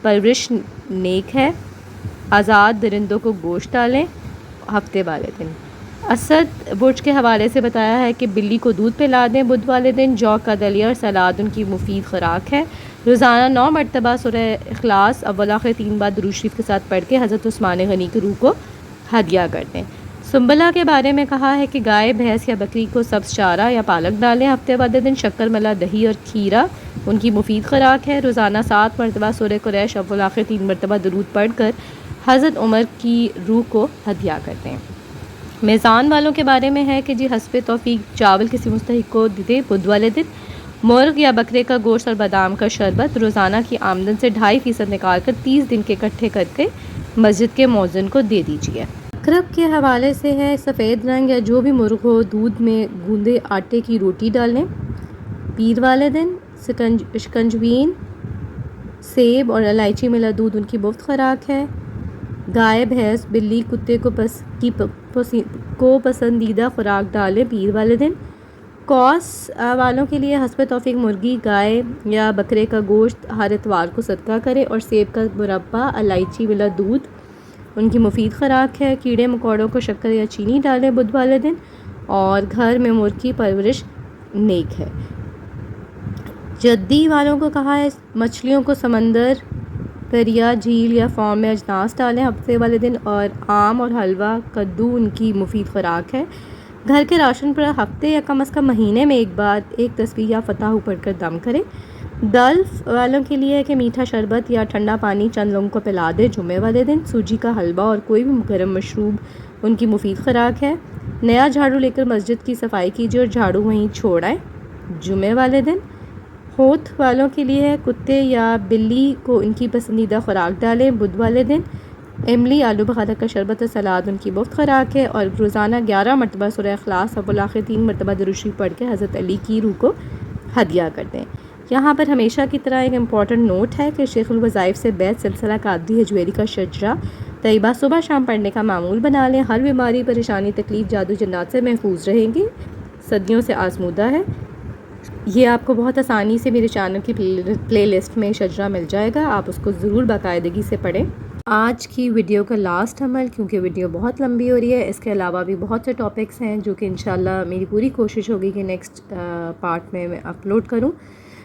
پرورش نیک ہے، آزاد درندوں کو گوشت ڈالیں ہفتے والے دن۔ اسد برج کے حوالے سے بتایا ہے کہ بلی کو دودھ پلا دیں بدھ والے دن، جو کا دلیہ اور سلاد ان کی مفید خوراک ہے، روزانہ 9 مرتبہ سورہ اخلاص اول آخر 3 بار درود شریف کے ساتھ پڑھ کے حضرت عثمان غنی کی روح کو ہدیہ کر دیں۔ سنبلہ کے بارے میں کہا ہے کہ گائے، بھینس یا بکری کو سبز چارہ یا پالک ڈالیں ہفتے والے دن، شکر ملا دہی اور کھیرا ان کی مفید خوراک ہے، روزانہ 7 مرتبہ سورہ قریش اول آخر 3 مرتبہ درود پڑھ کر حضرت عمر کی روح کو ہدیہ کرتے ہیں۔ میزان والوں کے بارے میں ہے کہ جی حسب توفیق چاول کسی مستحق کو دے بدھ والے دن، مرغ یا بکرے کا گوشت اور بادام کا شربت روزانہ کی آمدن سے 2.5% نکال کر 30 دن کے اکٹھے کر کے مسجد کے مؤذن کو دے دیجیے۔ عقرب کے حوالے سے ہے سفید رنگ یا جو بھی مرغ ہو دودھ میں گوندے آٹے کی روٹی ڈالیں پیر والے دن، شکنجبین، سیب اور الائچی ملا دودھ ان کی مفت خوراک ہے، گائے، بھینس، بلی، کتے کو پسندیدہ خوراک ڈالیں پیر والے دن، کوس والوں کے لیے حسب توفیق مرغی، گائے یا بکرے کا گوشت ہر اتوار کو صدقہ کرے، اور سیب کا مربہ، الائچی والا دودھ ان کی مفید خوراک ہے۔ کیڑے مکوڑوں کو شکر یا چینی ڈالیں بدھ والے دن، اور گھر میں مرغ کی پرورش نیک ہے۔ جدی والوں کو کہا ہے مچھلیوں کو سمندر، دریا، جھیل یا فارم میں اجناس ڈالیں ہفتے والے دن، اور آم اور حلوہ کدو ان کی مفید خوراک ہے۔ گھر کے راشن پر ہفتے یا کم از کم مہینے میں ایک بار ایک تسبیح یا فتح پڑھ کر دم کریں۔ دلف والوں کے لیے ہے کہ میٹھا شربت یا ٹھنڈا پانی چند لوگوں کو پلا دے جمعے والے دن۔ سوجی کا حلوہ اور کوئی بھی گرم مشروب ان کی مفید خوراک ہے۔ نیا جھاڑو لے کر مسجد کی صفائی کیجیے اور جھاڑو وہیں چھوڑ آئیں جمعے والے دن۔ ہوت والوں کے لیے ہے کتے یا بلی کو ان کی پسندیدہ خوراک ڈالیں بدھ والے دن۔ املی، آلو بخارا کا شربت اور سلاد ان کی مفت خوراک ہے، اور روزانہ 11 مرتبہ سورہ اخلاص اور بالآخر 3 مرتبہ درود شریف پڑھ کے حضرت علی کی روح کو ہدیہ کر دیں۔ یہاں پر ہمیشہ کی طرح ایک امپورٹنٹ نوٹ ہے کہ شیخ الوظائف سے بیت سلسلہ قادری حجویری کا شجرہ طیبہ صبح شام پڑھنے کا معمول بنا لیں۔ ہر بیماری، پریشانی، تکلیف، جادو جنات سے محفوظ رہیں گے، صدیوں سے آزمودہ ہے۔ یہ آپ کو بہت آسانی سے میرے چینل کی پلے لسٹ میں شجرہ مل جائے گا، آپ اس کو ضرور باقاعدگی سے پڑھیں۔ آج کی ویڈیو کا لاسٹ عمل، کیونکہ ویڈیو بہت لمبی ہو رہی ہے، اس کے علاوہ بھی بہت سے ٹاپکس ہیں جو کہ انشاءاللہ میری پوری کوشش ہوگی کہ نیکسٹ پارٹ میں اپلوڈ کروں۔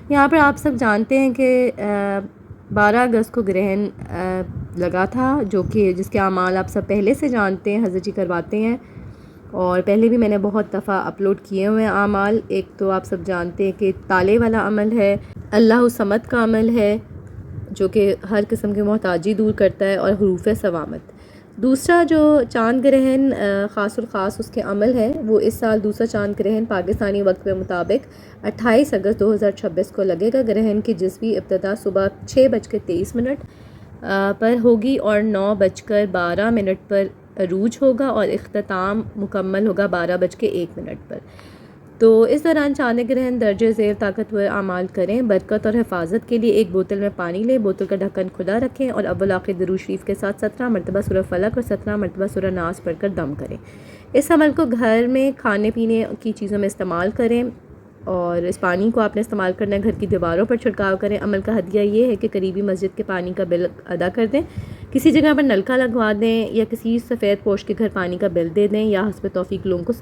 یہاں پر آپ سب جانتے ہیں کہ 12 اگست کو گرہن لگا تھا، جو کہ جس کے اعمال آپ سب پہلے سے جانتے ہیں، حضرت جی کرواتے ہیں، اور پہلے بھی میں نے بہت دفعہ اپلوڈ کیے ہوئے ہیں اعمال۔ ایک تو آپ سب جانتے ہیں کہ تالے والا عمل ہے، اللہ الصمد کا عمل ہے جو کہ ہر قسم کی محتاجی دور کرتا ہے، اور حروف ثوامت۔ دوسرا جو چاند گرہن خاص الخاص اس کے عمل ہے، وہ اس سال دوسرا چاند گرہن پاکستانی وقت کے مطابق 28 اگست 2026 کو لگے گا۔ گرہن کی جزوی ابتدا صبح 6:23 پر ہوگی اور 9:12 پر عروج ہوگا، اور اختتام مکمل ہوگا 12:01 پر۔ تو اس دوران چاند گرہن درجہ ذیل طاقتور اعمال کریں۔ برکت اور حفاظت کے لیے ایک بوتل میں پانی لیں، بوتل کا ڈھکن کھلا رکھیں، اور اول آخر درود شریف کے ساتھ 17 مرتبہ سورہ فلق اور 17 مرتبہ سورہ ناس پڑھ کر دم کریں۔ اس عمل کو گھر میں کھانے پینے کی چیزوں میں استعمال کریں، اور اس پانی کو آپ نے استعمال کرنا ہے، گھر کی دیواروں پر چھڑکاؤ کریں۔ عمل کا ہدیہ یہ ہے کہ قریبی مسجد کے پانی کا بل ادا کر دیں، کسی جگہ پر نلکا لگوا دیں، یا کسی سفید پوش کے گھر پانی کا بل دے دیں، یا حسب توفیق لوگوں کو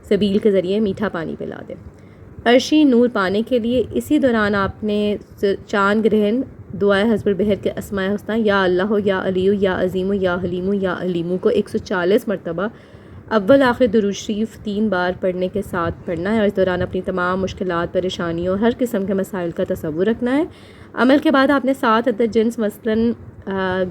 سبیل کے ذریعے میٹھا پانی پلا دیں۔ عرشی نور پانے کے لیے اسی دوران آپ نے چاند گرہن دعائے حسب البحر کے اسماء حسنہ یا اللہ، یا علی، یا عظیم، یا حلیم، یا علیم کو 140 مرتبہ اول آخر درود شریف 3 بار پڑھنے کے ساتھ پڑھنا ہے، اور اس دوران اپنی تمام مشکلات، پریشانیوں، ہر قسم کے مسائل کا تصور رکھنا ہے۔ عمل کے بعد آپ نے 7 عدد جنس مثلاً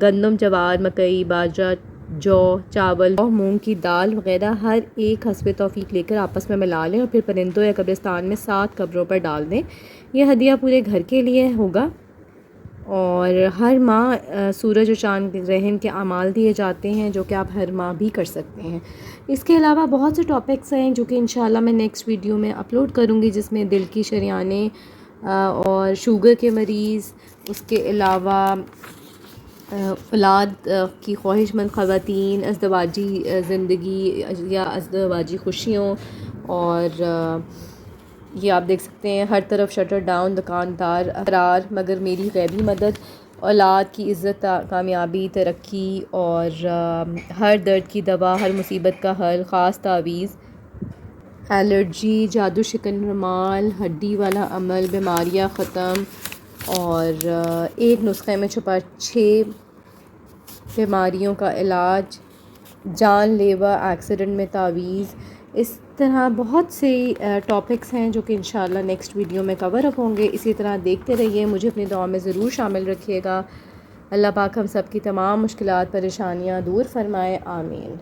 گندم، جوار، مکئی، باجرہ، جو، چاول، مونگ کی دال وغیرہ ہر ایک حسب توفیق لے کر آپس میں ملا لیں، اور پھر پرندوں یا قبرستان میں 7 قبروں پر ڈال دیں۔ یہ ہدیہ پورے گھر کے لیے ہوگا، اور ہر ماہ سورج اور چاند گرہن کے اعمال دیے جاتے ہیں جو کہ آپ ہر ماہ بھی کر سکتے ہیں۔ اس کے علاوہ بہت سے ٹاپکس ہیں جو کہ انشاءاللہ میں نیکسٹ ویڈیو میں اپلوڈ کروں گی، جس میں دل کی شریانیں اور شوگر کے مریض، اس کے علاوہ اولاد کی خواہش مند خواتین، ازدواجی زندگی یا ازدواجی خوشیوں، اور یہ آپ دیکھ سکتے ہیں ہر طرف شٹر ڈاؤن، دکاندار فرار مگر میری غیبی مدد، اولاد کی عزت، کامیابی، ترقی، اور ہر درد کی دوا، ہر مصیبت کا حل، خاص تعویذ، الرجی، جادو شکن رومال، ہڈی والا عمل، بیماریاں ختم، اور ایک نسخے میں چھپا 6 بیماریوں کا علاج، جان لیوا ایکسیڈنٹ میں تعویذ۔ اس طرح بہت سے ٹاپکس ہیں جو کہ انشاءاللہ نیکسٹ ویڈیو میں کور اپ ہوں گے۔ اسی طرح دیکھتے رہیے، مجھے اپنی دعا میں ضرور شامل رکھیے گا۔ اللہ پاک ہم سب کی تمام مشکلات، پریشانیاں دور فرمائے، آمین۔